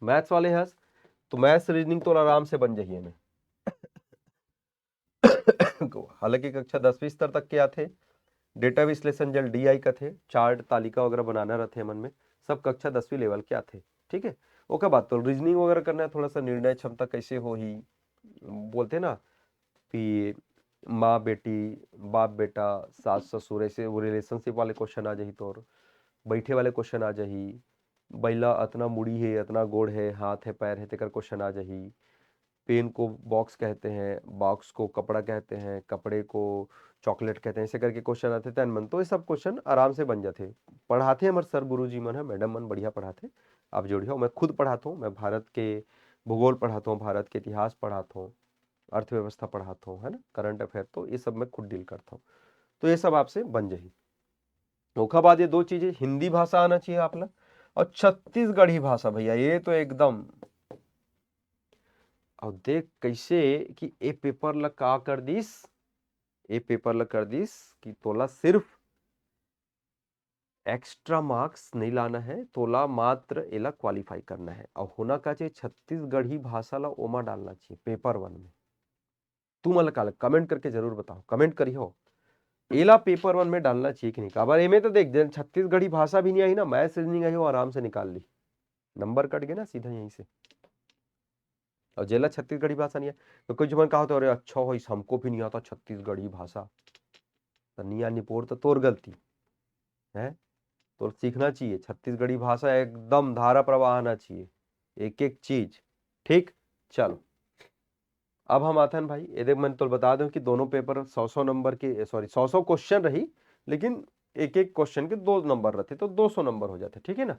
मैथ्स वाले हस तो मैथ्स रीजनिंग तो आराम से बन जाइए में। हालांकि कक्षा 10वीं स्तर तक के आते, डेटा विश्लेषण जल डीआई का थे, चार्ट तालिका वगैरह बनाना रहते मन में, सब कक्षा 10वीं लेवल के आते, ठीक है। ओके बात तो रीजनिंग वगैरह करना है, थोड़ा सा निर्णय क्षमता कैसे हो ही, बोलते ना कि माँ बेटी, बाप बेटा, सास ससुर, ऐसे वो रिलेशनशिप वाले क्वेश्चन आ जाही, तो बैठे वाले क्वेश्चन आ जाही, बैला अतना मुड़ी है, अतना गोड़ है, हाथ है, पैर है, तेकर क्वेश्चन आ जाही। पेन को बॉक्स कहते हैं, बॉक्स को कपड़ा कहते हैं, कपड़े को चॉकलेट कहते हैं, ऐसे करके क्वेश्चन आते थे मन। तो ये सब क्वेश्चन आराम से बन जाते। पढ़ाते हमारे सर गुरु जी मन है, मैडम मन बढ़िया पढ़ाते। आप जोड़िए, मैं खुद पढ़ाता हूँ, मैं भारत के भूगोल पढ़ाता हूँ, भारत के इतिहास पढ़ाता हूँ, अर्थव्यवस्था पढ़ाता हूँ, है ना, करंट अफेयर, तो ये सब मैं खुद डील करता हूँ। तो ये सब आपसे बन जाए। धोखा बाद ये दो चीजें, हिंदी भाषा आना चाहिए आपला और छत्तीसगढ़ी भाषा भैया, ये तो एकदम। और देख कैसे कि ए पेपर ला का कर दिस, ए पेपर ला कर दिस कि तोला सिर्फ एक्स्ट्रा मार्क्स नहीं लाना है, तोला मात्र एला क्वालिफाई करना है। और होना का चाहिए छत्तीसगढ़ी भाषा ला ओमा डालना चाहिए पेपर 1 में। तू मला काल कमेंट करके जरूर बताओ, कमेंट करी हो एला पेपर 1 में डालना चाहिए कि नहीं। काबर एमे तो देख, छत्तीसगढ़ी भाषा भी नहीं आई ना, मैथ्स रीजनिंग आई हो, आराम से निकाल ली, नंबर कट गए ना सीधा यहीं से। और जेला छत्तीसगढ़ी भाषा नहीं है तो कुछ मन कहा तो अरे अच्छा हो, हमको भी नहीं आता छत्तीसगढ़ी भाषा, तो नहीं आनी पोर तो तोर गलती है। तो सीखना चाहिए छत्तीसगढ़ी भाषा, एकदम धारा प्रवाह आना चाहिए, एक एक चीज। ठीक, चलो अब हम आते हैं भाई, ये देख मैंने तो बता दूं कि दोनों पेपर 100-100 नंबर के, सॉरी 100-100 क्वेश्चन रही, लेकिन एक एक क्वेश्चन के 2 नंबर रहते, तो 200 नंबर हो जाते, ठीक है ना।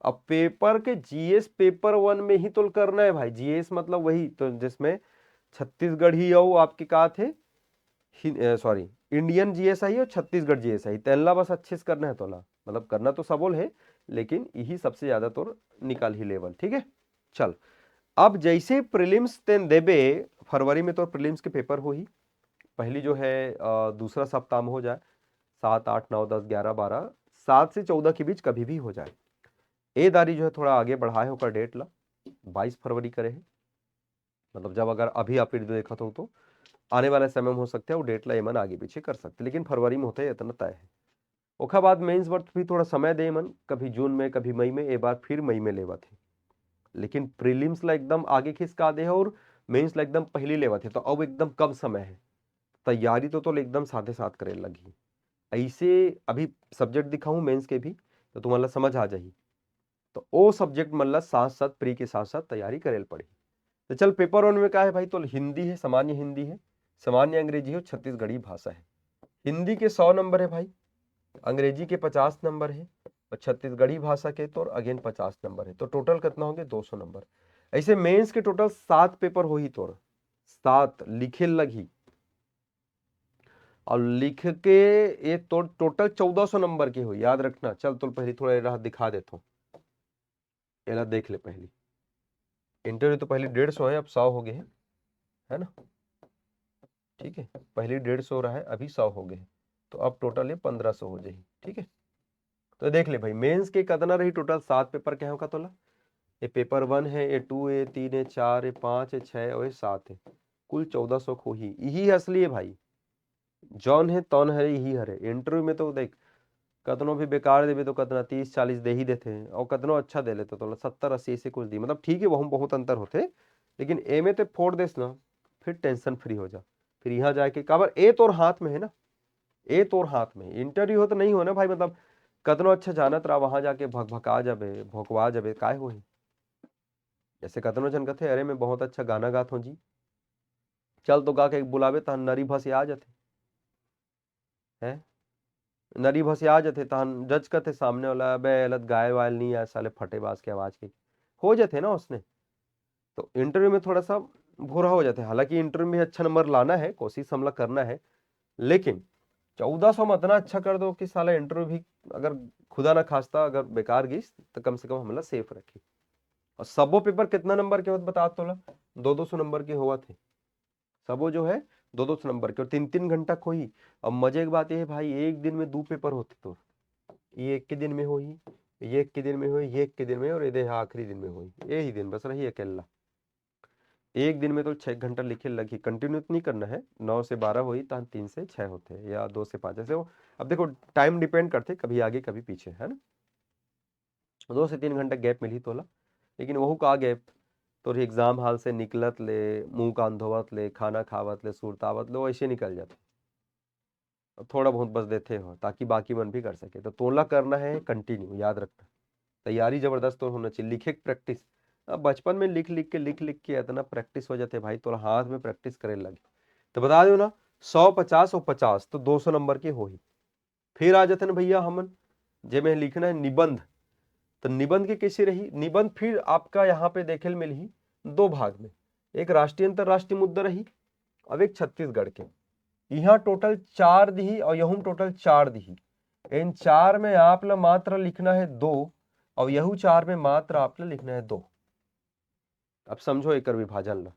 अब पेपर के जीएस पेपर 1 में ही तो करना है भाई, जीएस मतलब वही तो जिसमें छत्तीसगढ़ी और आपके का थे, सॉरी इंडियन जीएसआई और छत्तीसगढ़ जीएसआई, तेलना बस अच्छे से करना है तोला, मतलब करना तो सबोल है, लेकिन यही सबसे ज्यादा तो निकाल ही लेवल, ठीक है। चल अब जैसे प्रीलिम्स तेन देबे, फरवरी में तो प्रीलिम्स के पेपर हो ही, पहली जो है दूसरा सप्ताह में हो जाए, 7, 8, 9, 10, 11, 12, 7 से 14 के बीच कभी भी हो जाए। ए दारी जो है थोड़ा आगे बढ़ाए होकर डेट ला, 22 फरवरी करे है, मतलब जब अगर अभी आप वीडियो देखा तो आने वाले समय में हो सकता है वो डेट ला एमन आगे पीछे कर सकते, लेकिन फरवरी में होता है इतना तय है। ओखा बाद मेंस वर्थ भी थोड़ा समय दे मन, कभी जून में कभी मई में, एक बार फिर मई में लेवा थे, लेकिन प्रीलिम्स ला एकदम आगे खिसका दे है और मेंस ला एकदम पहले लेवा थे, तो अब एकदम कम समय है, तैयारी तो एकदम साथे साथ करे लगी। ऐसे अभी सब्जेक्ट दिखाऊं मेंस के भी तो तुम्हारा समझ आ जाही, तो ओ सब्जेक्ट मतलब साथ साथ प्री के साथ साथ तैयारी करेल पड़ी। तो चल पेपर 1 में क्या है भाई, तो हिंदी है, सामान्य हिंदी है, सामान्य अंग्रेजी है, छत्तीसगढ़ी भाषा है। हिंदी के 100 नंबर है भाई, अंग्रेजी के 50 नंबर है, और छत्तीसगढ़ी भाषा के तो अगेन 50 नंबर है, तो टोटल कितना होंगे 200 नंबर। ऐसे मेंस के टोटल 7 पेपर हो ही, तोर 7 लिखे लगी, और लिख के ये तो टोटल 1400 नंबर के हो, याद रखना। चल तो पहले थोड़ा राह दिखा देता हूँ, एला देख ले। पहली इंटरव्यू तो पहले 150 है, अब 100 हो गए है ना, ठीक है, पहले 150 रहा है, अभी 100 हो गए, तो अब टोटल ये 1500 हो जाए, ठीक है। तो देख ले भाई मेंस के कितना रही, टोटल 7 पेपर क्या होगा तोला, ये पेपर 1 है, ये 2 है, 3 है, 4 है, 5 है, 6 और ये 7 है, कुल 1400 को ही, यही असली है भाई, जौन है तौन है, यही हरे। इंटरव्यू में तो देख कतनो भी बेकार देवे तो कतना 30-40 दे ही देते हैं, और कतनो अच्छा दे लेते तो 70-80 से कुछ दी, मतलब ठीक है, वह बहुत अंतर होते, लेकिन ए में तो फोड़ देस ना, फिर टेंशन फ्री हो जा, फिर यहाँ जाके काबर ए तोर हाथ में है ना, ए तोर हाथ में, इंटरव्यू हो तो नहीं हो ना भाई, मतलब कतनो अच्छा जानत रहा, वहां जाके भका जाबे, भोकवा जाबे, काय हो। जैसे कतनो जन कहते अरे मैं बहुत अच्छा गाना गाता हूँ जी, चल तो गा के बुलावे तहन नरी भस आ जाते है, नरी भसे आ जाते तहन जज करते सामने वाला, अबे अलग गाय वायल नहीं है साले फटेबाज के आवाज के, हो जाते ना उसने। तो इंटरव्यू में थोड़ा सा भोरा हो जाते हैं, हालांकि इंटरव्यू में अच्छा नंबर लाना है, कोशिश हमला करना है, लेकिन 1400 में इतना अच्छा कर दो कि साला इंटरव्यू भी अगर खुदा ना खास्ता अगर बेकार गई तो कम से कम हमला सेफ रखी। और सबो पेपर कितना नंबर के होते बता तो, 200-200 नंबर के हुआ थे सबो जो है, 200-200 नंबर के, और 3-3 घंटा खोई। अब मजे की बात यह है भाई, एक दिन में 2 पेपर होते, तो ये एक के दिन में हो ही, ये एक के दिन में हो, ये एक के दिन में, और ये आखिरी दिन में हो, यही दिन बस रही अकेला। एक दिन में तो 6 घंटा लिखे लगी, कंटिन्यू नहीं करना है, 9 से 12 हुई तो 3 से 6 होते हैं, या 2 से 5 ऐसे हो। अब देखो टाइम डिपेंड करते, कभी आगे कभी पीछे, है ना। 2 से 3 घंटा गैप मिली तोला, लेकिन वहू का गैप तो एग्जाम हाल से निकलत ले, मुंह कान धोवत ले, खाना खावत ले, सुरतावत ले, वो ऐसे निकल जाते। थोड़ा बहुत बस देते हो ताकि बाकी मन भी कर सके, तो तोला करना है कंटिन्यू, याद रखना, तैयारी जबरदस्त तो होना चाहिए, लिखे प्रैक्टिस, अब बचपन में लिख लिख के इतना प्रैक्टिस हो जाते भाई, तो हाथ में प्रैक्टिस करे लगे। तो बता दो ना 100, 50 और 50 तो 200 नंबर के हो ही। फिर आ जाते ना भैया हमन जे में लिखना है निबंध। तो निबंध के कैसे रही निबंध, फिर आपका यहाँ पे देखे मिल ही 2 भाग में, एक राष्ट्रीय अंतरराष्ट्रीय मुद्दा रही, अब एक छत्तीसगढ़ के। यहाँ टोटल 4 दी और यहूं टोटल 4 दी। इन 4 में आप ला मात्र लिखना है 2 और यहू 4 में मात्र आप ला लिखना है 2। अब समझो एक विभाजन ला।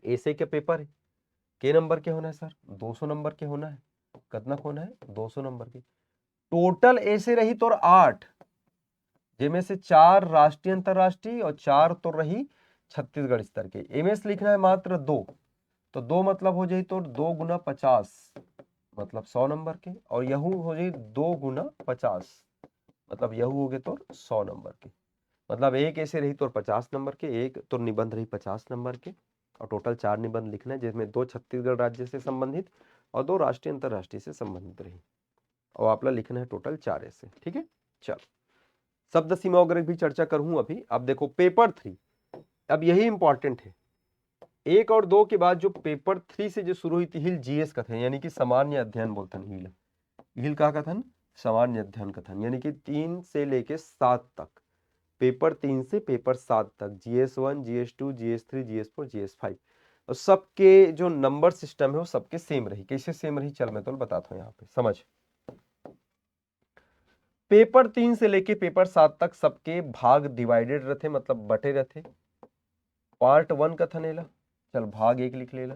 ऐसे के पेपर है के नंबर के होना है सर, 200 नंबर के होना है। कितना होना है 200 नंबर के। टोटल ऐसे रही तो 8, जिनमें से 4 राष्ट्रीय अंतरराष्ट्रीय और 4 तो रही छत्तीसगढ़ स्तर के। एमएस लिखना है मात्र 2, तो 2 मतलब हो जाए तो 2 गुना 50 मतलब 100 नंबर के, और यहू हो जाए 2 गुना 50 मतलब यहू हो गए तो 100 नंबर के। मतलब एक ऐसे रही तो 50 नंबर के, एक तो निबंध रही 50 नंबर के, और टोटल 4 निबंध लिखना है, जिसमें 2 छत्तीसगढ़ राज्य से संबंधित और 2 राष्ट्रीय अंतरराष्ट्रीय से संबंधित रही, और आप लोग लिखना है टोटल 4 ऐसे। ठीक है, चलो शब्द सीमा वगैरह भी चर्चा करूं अभी। अब देखो पेपर 3, अब यही इंपॉर्टेंट है। 1 और 2 के बाद जो पेपर 3 से जो शुरू हुई थी हिल जीएस कथन, यानी कि सामान्य अध्ययन बोलते हैं। हिल का कथन सामान्य अध्ययन कथन, यानी कि 3 से लेके 7 तक, पेपर 3 से पेपर 7 तक, GS1, GS2, GS3, GS4, GS5, और सबके जो नंबर सिस्टम है वो सबके सेम रही। कैसे सेम रही चल मैं तो बताता हूँ यहाँ पे समझ। पेपर 3 से लेके पेपर 7 तक सबके भाग डिवाइडेड रहते, मतलब बटे रहते। पार्ट 1 कथन एला, चल भाग 1 लिख लेला,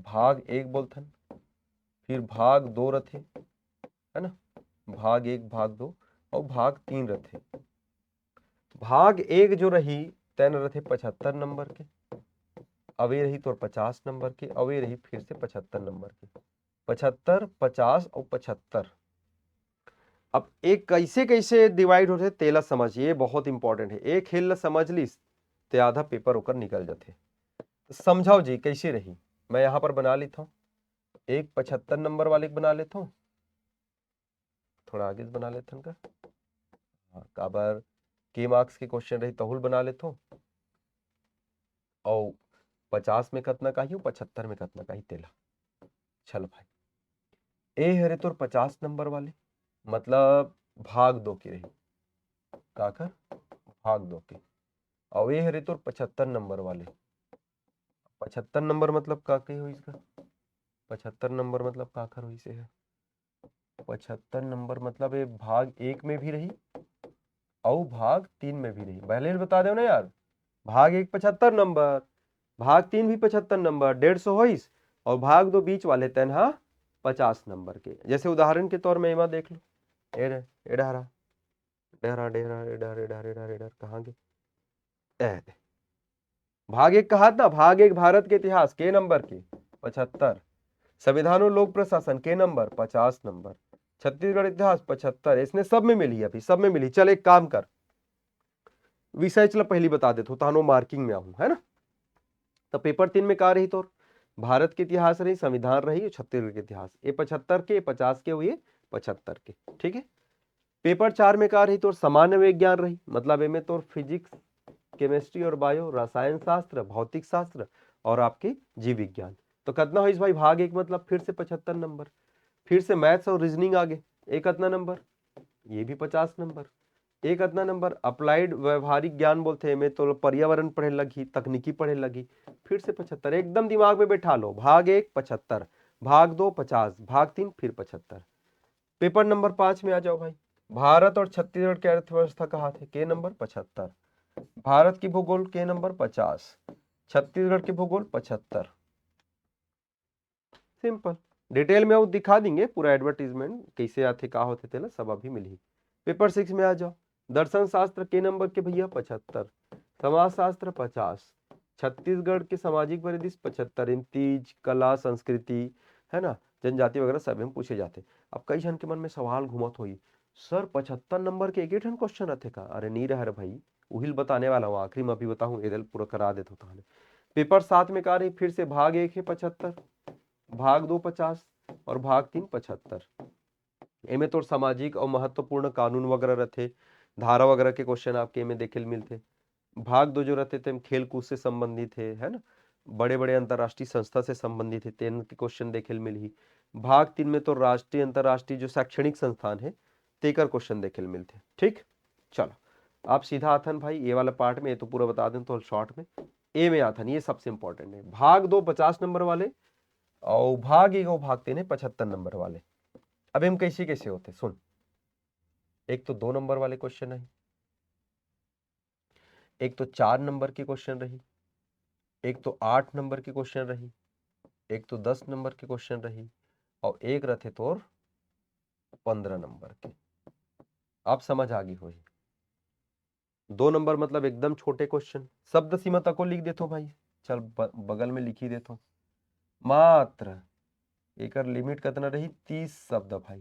भाग 1 बोलथन। फिर भाग 2 रहते, है ना, भाग 1 भाग 2 और भाग 3 रहते। भाग 1 जो रही तेन रहते 75 नंबर के, अवे रही तो 50 नंबर के, अवे रही फिर से 75 नंबर के। 75, 50 और 75। अब एक कैसे कैसे डिवाइड होते तेला समझिए, बहुत इंपॉर्टेंट है। एक खेल समझ लीस ते आधा पेपर होकर निकल जाते। समझाओ जी कैसे रही। मैं यहां पर बना लेता हूं, एक 75 नंबर वाले बना लेता हूं, थोड़ा आगे बना लेता हूं का। हाँ, काबर के मार्क्स के क्वेश्चन रही तहुल बना लेता हूं, और 50 में कितना काही 75 में कितना काही तेला। चल भाई ए हरे तोर 50 नंबर वाले, मतलब भाग 2 की रही का कर भाग 2 की, और ये हरे तोर 75 नंबर वाले। 75 नंबर मतलब का कही हुई इसका, 75 नंबर मतलब का कर हुई से है। 75 नंबर मतलब ये भाग 1 में भी रही और भाग 3 में भी रही। पहले बता दो ना यार, भाग 1 75 नंबर, भाग 3 भी 75 नंबर, 150 होइस, और भाग 2 बीच वाले तनहा 50 नंबर के। जैसे उदाहरण के तौर में एमा देख लो, एडहरा डेहरा डेहरा एडहर एडहर एडहर एडहर कहाँ गए। भाग 1 कहा था, भाग 1 भारत के इतिहास के नंबर के 75, संविधान और लोक प्रशासन के नंबर 50 नंबर, छत्तीसगढ़ इतिहास 75। इसने सब में मिली, अभी सब में मिली। चल एक काम कर, विषय चल पहली बता देता हूँ तानो मार्किंग में आऊं, है ना। तो पेपर 3 में का रही तो भारत के इतिहास रही, संविधान रही, छत्तीसगढ़ के इतिहास। ये 75 के 50 के हुए 75 के। ठीक है। पेपर 4 में का रही तो सामान्य विज्ञान रही, मतलब इनमें तो फिजिक्स, केमिस्ट्री और बायो, रसायन शास्त्र, भौतिक शास्त्र और आपके जीव विज्ञान। तो कितना हुई भाई भाग 1 मतलब फिर से 75 नंबर। फिर से मैथ्स और रीजनिंग आगे, एक कितना नंबर, ये भी 50 नंबर। एक कितना नंबर अप्लाइड व्यवहारिक ज्ञान बोलते हैं, में तो पर्यावरण पढ़े लगी, तकनीकी पढ़े लगी, फिर से 75। एकदम दिमाग में बैठा लो, भाग 1 75, भाग 2 50, भाग 3 फिर 75। पेपर नंबर 5 में आ जाओ भाई, भारत और छत्तीसगढ़ की अर्थव्यवस्था कहाँ थे के नंबर 75, भारत की भूगोल के नंबर 50, छत्तीसगढ़ की भूगोल 75। सिंपल, डिटेल में वो दिखा देंगे पूरा एडवर्टीजमेंट कैसे आते का होते थे ना, सब अभी मिली। पेपर 6 में आ जाओ, दर्शन शास्त्र के नंबर के भैया 75, समाज शास्त्र 50, छत्तीसगढ़ के सामाजिक परिदृश्य 75, तीज कला संस्कृति, है ना, जनजाति वगैरह सब में पूछे जाते। अब कई जन के मन में सवाल घूमत हुई, सर 75 नंबर के एक ठन क्वेश्चन रहते का। अरे नहीं रह भाई, उहिल बताने वाला हूँ, आखिरी में अभी बताऊँ, इधर पूरा करा देता हूँ। पेपर 7 में का रही फिर से भाग 1 है 75, भाग 2 50 और भाग 3 75। इनमें तो सामाजिक और महत्वपूर्ण कानून वगैरह रहते, धारा वगैरह के क्वेश्चन आपके में देखे मिलते। भाग 2 जो रहते थे खेल कूद से संबंधित है ना, बड़े बड़े अंतरराष्ट्रीय संस्था से संबंधित है, तेन के क्वेश्चन देखे मिली। भाग 3 में तो राष्ट्रीय अंतरराष्ट्रीय जो शैक्षणिक संस्थान है तेकर क्वेश्चन देखे मिलते। ठीक, चलो आप सीधा आथन भाई ये वाला पार्ट में, ये तो पूरा बता दें तो शॉर्ट में ए में आथन, ये सबसे इंपॉर्टेंट है। भाग 2 50 नंबर वाले और भाग 1 और भाग 3 है 75 नंबर वाले। अब हम कैसे कैसे होते सुन, एक तो 2 नंबर वाले क्वेश्चन है, एक तो 4 नंबर के क्वेश्चन रही, एक तो 8 नंबर के क्वेश्चन रही, एक तो 10 नंबर के क्वेश्चन रही, और एक रथे तोर 15 नंबर के। आप समझ आ गई होगी। 2 नंबर मतलब एकदम छोटे क्वेश्चन, शब्द सीमा तक को लिख देता हूं भाई, चल बगल में लिख ही देता हूं। मात्र एक लिमिट कितना रही 30 शब्द भाई,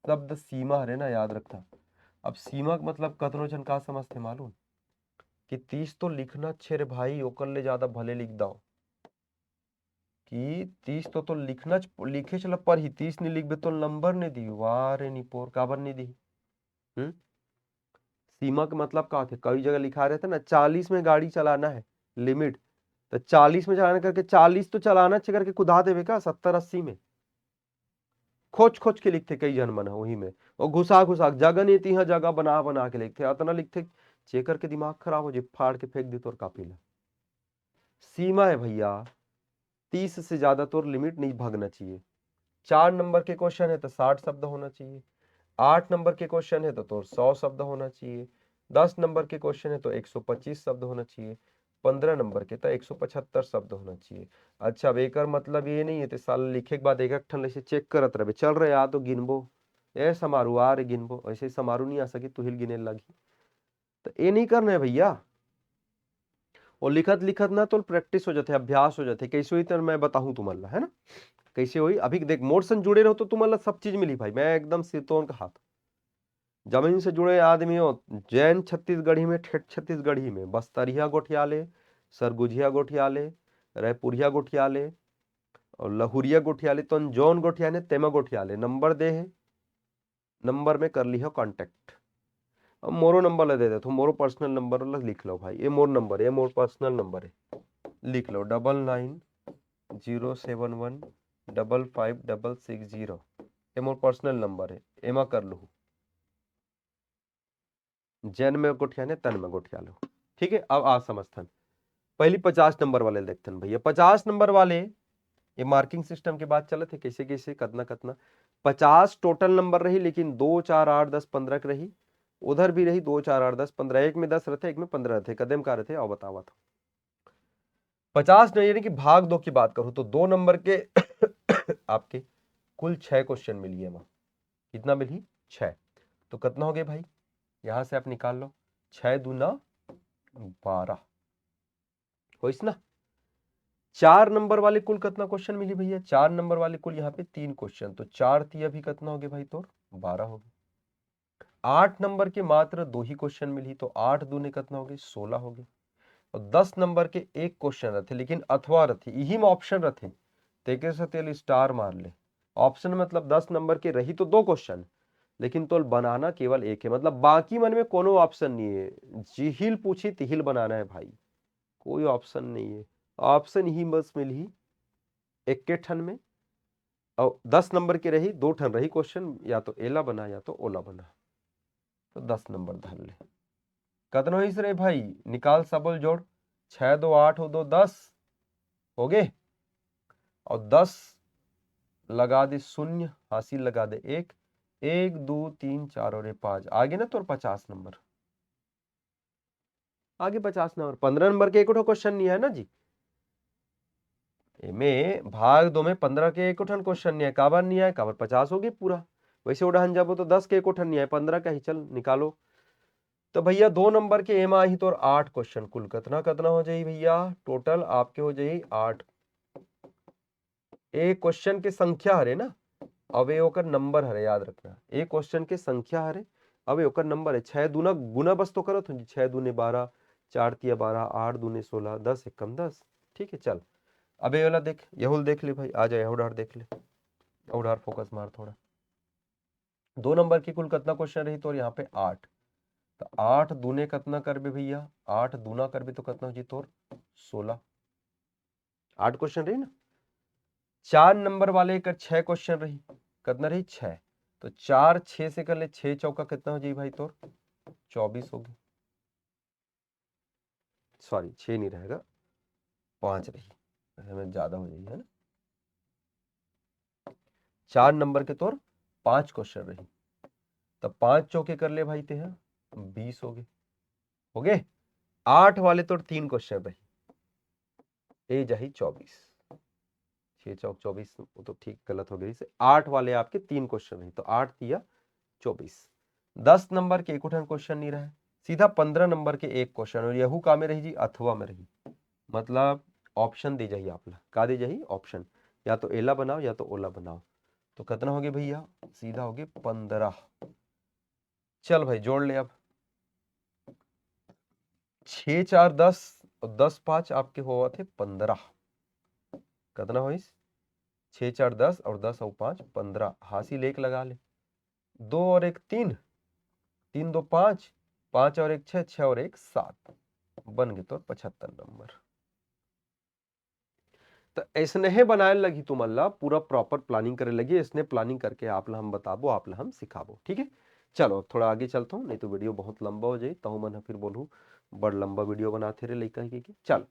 शब्द सीमा है ना, याद रखना। अब सीमा का मतलब कतनो जन का समझते मालूम कि 30 तो लिखना छे रे भाई, ओकर ले ज्यादा भले लिख दो कि 30 तो लिखना लिखे चला पर ही 30 नहीं लिखबे तो नंबर नहीं दी। वाह रे निपोर काबर नहीं दी। सीमा का मतलब का थे, कई जगह लिखा रहता ना 40 में गाड़ी चलाना है लिमिट, तो 40 में चलाना करके 40 तो चलाना चाहिए करके कुदा देवे का 70-80 में खोज खोज के लिखते कई जन मन वही में, और घुसा घुसा जगह नहीं थी जगह बना बना के लिखते, इतना लिखते चेकर के दिमाग खराब हो जाए, फाड़ के फेंक दी तोर कापी ला। सीमा है भैया, 30 से ज्यादा तो लिमिट नहीं भागना चाहिए। 4 नंबर के क्वेश्चन है तो 60 शब्द होना चाहिए, 8 नंबर के क्वेश्चन है तो 100 शब्द होना चाहिए, 10 नंबर के क्वेश्चन है तो 125 शब्द होना चाहिए, 15 नंबर के तो 175 शब्द होना चाहिए। अच्छा अब एक मतलब ये नहीं है तो साल लिखे के बाद एक एक ठन से चेक करत रहे, चल रहे आ तो गिनबो, ए समारू आ रे गिनबो, ऐसे समारू नहीं आ सकी तू हिल गिने लगी, तो ये नहीं करना है भैया। और लिखत लिखत ना तो प्रैक्टिस हो जाते, अभ्यास हो जाते। कैसे हुई तो मैं बताऊं तुम्हारा, है ना कैसे हुई। अभी देख मोर से जुड़े रहो तो तुम्हारा सब चीज मिली भाई, मैं एकदम सिरतोन का हाथ। जमीन से जुड़े आदमी हो, जैन छत्तीसगढ़ी में, ठेठ छत्तीसगढ़ी में, बस्तरिया गोठियाले, सरगुजिया गोठियाले, रायपुरिया गोठियाले और लहुरिया गोठियाले, तो जौन गोठियाले तेमा गोठियाले नंबर दे है, नंबर में कर लियो कांटेक्ट। अब मोरो नंबर ले दे दे तो मोरो पर्सनल नंबर लिख लो भाई, ये मोर नंबर है, मोर पर्सनल नंबर है, लिख लो 9907155660, ये मोर पर्सनल नंबर है, एमा कर लो जैन में गोठियाने तन में गोठिया लो। ठीक है अब आ समझथन पहली 50 नंबर वाले देखथन भैया। 50 नंबर वाले ये मार्किंग सिस्टम के बाद चले थे कैसे कैसे कतना कतना 50 टोटल नंबर रही, लेकिन 2 4 8 10 15 की रही, उधर भी रही 2 4 8 10 15, एक में 10 रहते एक में 15 रहते, कदम का रहते और बतावा था 50 नहीं, यानी कि भाग 2 की बात करूं तो 2 नंबर के आपके कुल 6 क्वेश्चन मिलिए वहां, कितना मिली 6, तो कितना हो गए भाई यहां से आप निकाल लो 6 दूना 12 हो इस ना। 4 नंबर वाले कुल कितना क्वेश्चन मिली भैया, 4 नंबर वाले कुल यहाँ पे 3 क्वेश्चन, तो 4 3 अभी कितना हो गए भाई तो 12 हो गए। 8 नंबर के मात्र 2 ही क्वेश्चन मिली, तो 8 दूने कितना हो गए 16 हो गए। और 10 नंबर के एक क्वेश्चन रहते, लेकिन अथवा रहते यही में ऑप्शन रहते, तेके से तेल स्टार मार ले। ऑप्शन मतलब 10 नंबर के रही तो 2 क्वेश्चन, लेकिन तो बनाना केवल एक है, मतलब बाकी मन में कोनो ऑप्शन नहीं है, जिहिल पूछी तिहिल बनाना है भाई, कोई ऑप्शन नहीं है। ऑप्शन ही बस मिली एक के ठन में, और 10 नंबर की रही 2 ठन रही क्वेश्चन, या तो एला बना या तो ओला बना, तो 10 नंबर धर ले। कतनो इस रे भाई निकाल सबल जोड़, 6 2 8 हो 2 10 हो गए, और 10 लगा दे शून्य, हासिल लगा दे 1 1 2 3 4 और 5, आगे ना तो 50 नंबर, आगे 50 नंबर। 15 नंबर के एक क्वेश्चन नहीं है ना जी, में भाग 2 में 15 के एक क्वेश्चन नहीं है, काबर नहीं है, काबर 50 हो गए पूरा। वैसे उड़ान जब तो 10 के एक नहीं है, 15 का ही चल निकालो। तो भैया 2 नंबर के एमा ही तो 8 क्वेश्चन, कुल कितना कितना हो जाए भैया, टोटल आपके हो जाए 8। एक क्वेश्चन के संख्या हरे ना, अब ये ओकर नंबर हरे, याद रखना एक क्वेश्चन के संख्या हरे, अब ये ओकर नंबर है। 6 दूना गुना बस तो करो, 6 दूने 12, 4 तिया 12, 8 दूने 16, 10 एक कम 10। ठीक है चल अब ये वाला देख, यहुल देख ले भाई, आ जाए यहुडार देख ले, यहुडार फोकस मार थोड़ा। 2 नंबर की कुल कितना क्वेश्चन रही तो यहाँ पे 8, तो 8 दूने कितना करबे भैया, 8 दूना करबे तो कितना हो जी तोर 16। 8 क्वेश्चन रही ना। 4 नंबर वाले कर 6 क्वेश्चन रही, कितना रही 6। तो 4 6 से कर ले, 6 चौका कितना हो जी भाई तोर 24 हो गए। सॉरी 6 नहीं रहेगा, 5 रही, हमें ज्यादा हो जाएगी है ना। 4 नंबर के तोर 5 क्वेश्चन रही, तब 5 चौके कर ले भाई ते हैं 20 हो गए। 8 वाले तोर 3 क्वेश्चन रही, ए जाही 24, 6 चौक 24, वो तो ठीक गलत हो गई से। 8 वाले आपके 3 क्वेश्चन रही, तो 8 दिया 24। 10 नंबर के एक क्वेश्चन नहीं रहा, सीधा 15 नंबर के एक क्वेश्चन, और यहू का में रही जी अथवा में रही, मतलब ऑप्शन दी जाइए आप का दी जाइए ऑप्शन, या तो एला बनाओ या तो ओला बनाओ। तो कितना हो गया भैया, सीधा हो गया 15। चल भाई जोड़ ले अब, 6 4 10 और 10 5 आपके हुआ थे 15, कितना हो इस 6 4 10 और 10 और 5 15, हासिल एक लगा ले, 2 और 1 3, 3 2 5, 5 और 1 6, 6 और 1 7, बन गए तो 75 नंबर। तो ऐसने ही बनाए लगी तुम अल्लाह पूरा प्रॉपर प्लानिंग करे लगी, इसने प्लानिंग करके आप ला हम बताबो, आप ला हम सिखाबो, ठीक है। चलो अब थोड़ा आगे चलता हूँ, नहीं तो वीडियो बहुत लंबा हो जाए, तो मन फिर बोलूँ बड़ लंबा वीडियो बनाते रहे लड़का के। चल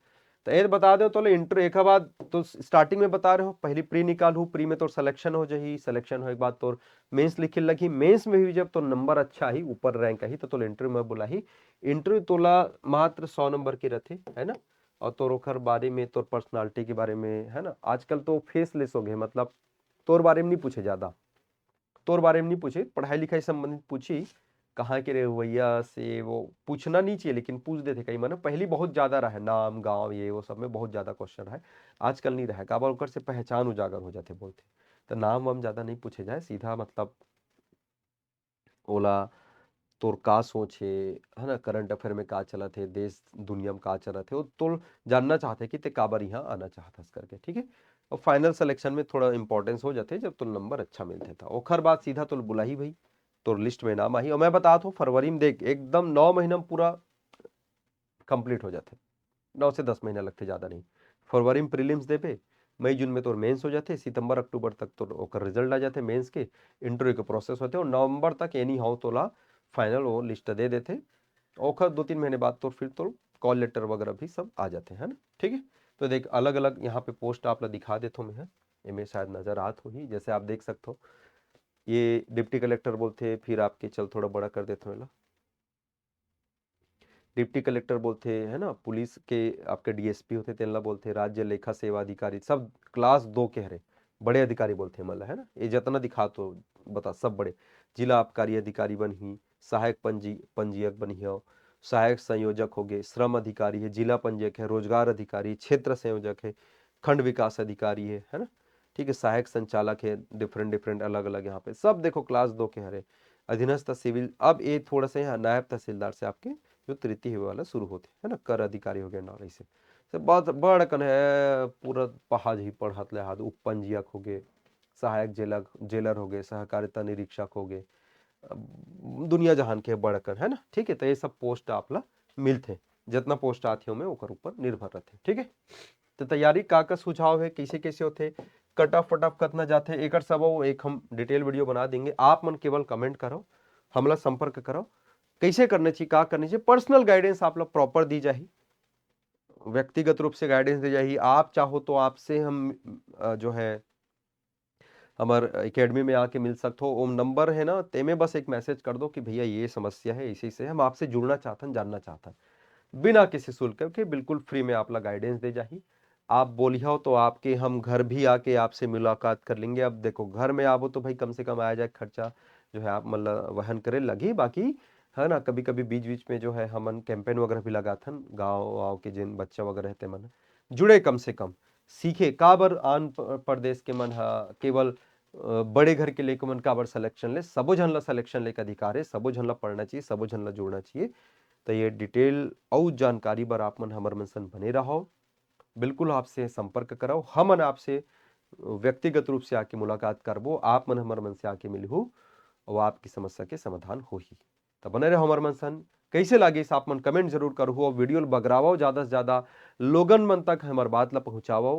तो ये बता दो तो इंटर एक बाद तो स्टार्टिंग में बता रहे हो, पहली प्री निकालू, प्री में तो सिलेक्शन हो जाही, सिलेक्शन हो एक बाद तो मेंस लिखे लगी, मेंस में भी जब तो नंबर अच्छा ही ऊपर रैंक ही तो इंटरव्यू में बोला ही, इंटरव्यू तोला मात्र 100 नंबर के रहते है ना। और तोर ओखर बारे में, तोर पर्सनालिटी के बारे में है ना, आजकल तो फेसलेस हो गए, मतलब तोर बारे में नहीं पूछे, ज्यादा तोर बारे में नहीं पूछे, पढ़ाई लिखाई संबंधित पूछी, कहाँ के रहे भैया से वो पूछना नहीं चाहिए, लेकिन पूछ देते कई मानो, पहली बहुत ज्यादा रहा है नाम गांव ये वो सब में बहुत ज्यादा क्वेश्चन है, आजकल नहीं रहा, काबर ओकर से पहचान उजागर हो जाते बोलते, तो नाम वाम ज्यादा नहीं पूछे जाए, सीधा मतलब ओला तोर का सोच है ना, करंट अफेयर में का चलत है, देश दुनिया में का चलत है, वो तो जानना चाहते कि ते काबर यहाँ आना चाहता करके, ठीक है। और फाइनल सिलेक्शन में थोड़ा इंपॉर्टेंस हो जाते जब तो नंबर अच्छा मिलते था, ओखर बाद सीधा तो बुला ही भाई, तो लिस्ट में नाम आई, और मैं बता हूँ फरवरी में देख एकदम 9 महीना में पूरा कंप्लीट हो जाते, 9 से 10 महीना लगते, ज्यादा नहीं। फरवरी में प्रीलिम्स दे पे, मई जून में तो मेंस हो जाते, सितंबर अक्टूबर तक तो ओकर रिजल्ट आ जाते मेंस के, इंटरव्यू के प्रोसेस होते, और नवंबर तक एनी हाउ तोला फाइनल वो लिस्ट दे देते, ओखर 2-3 महीने बाद तो फिर तो कॉल लेटर वगैरह भी सब आ जाते हैं ना, ठीक है। तो देख अलग अलग यहाँ पे पोस्ट आप दिखा देता हूँ मैं, इनमें शायद नजर आत हो ही, जैसे आप देख सकते हो ये डिप्टी कलेक्टर बोलते, फिर आपके चल थोड़ा बड़ा कर देता हूँ, डिप्टी कलेक्टर बोलते है ना, पुलिस के आपके डीएसपी होते तेनला बोलते, राज्य लेखा सेवा अधिकारी सब क्लास 2 के हरे बड़े अधिकारी बोलते हैं मतलब है ना, ये जितना दिखा तो बता सब बड़े, जिला आबकारी अधिकारी बनी, सहायक पंजीयक बनी हो, सहायक संयोजक हो गए, श्रम अधिकारी है, जिला पंजीयक है, रोजगार अधिकारी, क्षेत्र संयोजक है, खंड विकास अधिकारी है ना, ठीक है, सहायक संचालक है, डिफरेंट डिफरेंट अलग अलग यहाँ पे सब देखो क्लास 2 के हरे, अधीनस्थ सिविल, अब ये थोड़ा सा यहाँ नायब तहसीलदार से आपके जो तृतीय वाला शुरू होते है ना, कर अधिकारी हो गए ना, ऐसे से बहुत बड़ कन है, पूरा पहाड़ ही पढ़त ले हाथ, उपपंजीयक हो गए, सहायक जेलर हो गए, सहकारिता निरीक्षक हो गए, दुनिया जहान के बड़कन है ना, ठीक है। तो ये सब पोस्ट आप ला मिलते, जितना पोस्ट आती हो में ओकर ऊपर निर्भर रहते, ठीक है। तो तैयारी का सुझाव है कैसे कैसे होते, कट ऑफ फट ऑफ कितना जाते, एक सब एक हम डिटेल वीडियो बना देंगे, आप मन केवल कमेंट करो, हमला संपर्क करो, कैसे करना चाहिए क्या करना चाहिए, पर्सनल गाइडेंस आप लोग प्रॉपर दी जाए, व्यक्तिगत रूप से गाइडेंस दी जाए, आप चाहो तो आपसे हम जो है हमारे एकेडमी में आके मिल सकते हो, वो नंबर है ना ते में बस एक मैसेज कर दो कि भैया ये समस्या है, इसी से हम आपसे जुड़ना चाहते हैं, जानना चाहते हैं, बिना किसी शुल्क के बिल्कुल फ्री में आप लोग गाइडेंस दे जाही, आप बोलिए हो तो आपके हम घर भी आके आपसे मुलाकात कर लेंगे। अब देखो घर में आवो तो भाई कम से कम आया जाए खर्चा जो है आप मतलब वहन करे लगी, बाकी है ना कभी कभी बीच बीच में जो है हम कैंपेन वगैरह भी लगाथन, गाँव वाँव के जिन बच्चा वगैरह रहते मन जुड़े, कम से कम सीखे काबर आन प्रदेश के मन केवल बड़े घर के लेके मन काबर सिलेक्शन ले, सबो झन ला सिलेक्शन लेके अधिकार है, सबो झन ला पढ़ना चाहिए, सबो झन ला जुड़ना चाहिए। तो ये डिटेल और जानकारी बर आप मन हमर मन सन बने रहो, बिल्कुल आपसे संपर्क कराओ, हमन आपसे व्यक्तिगत रूप से आके मुलाकात करबो, आप मन हमर मन से आके मिलहु और आपकी समस्या के समाधान हो ही। तो बने रहो हमर मन सन, कैसे लागिस आप मन कमेंट जरूर करहु और वीडियो ल बगरावो ज्यादा से ज्यादा लोगन मन तक हमर बात ला पहुंचावो।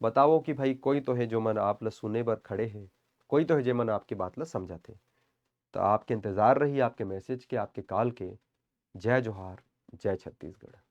बताओ कि भाई कोई तो है जो मन आप ला सुने बर खड़े है, कोई तो है जे मन आपकी बात ला समझाते। तो आपके इंतजार रही आपके मैसेज के, आपके कॉल के। जय जोहार, जय छत्तीसगढ़।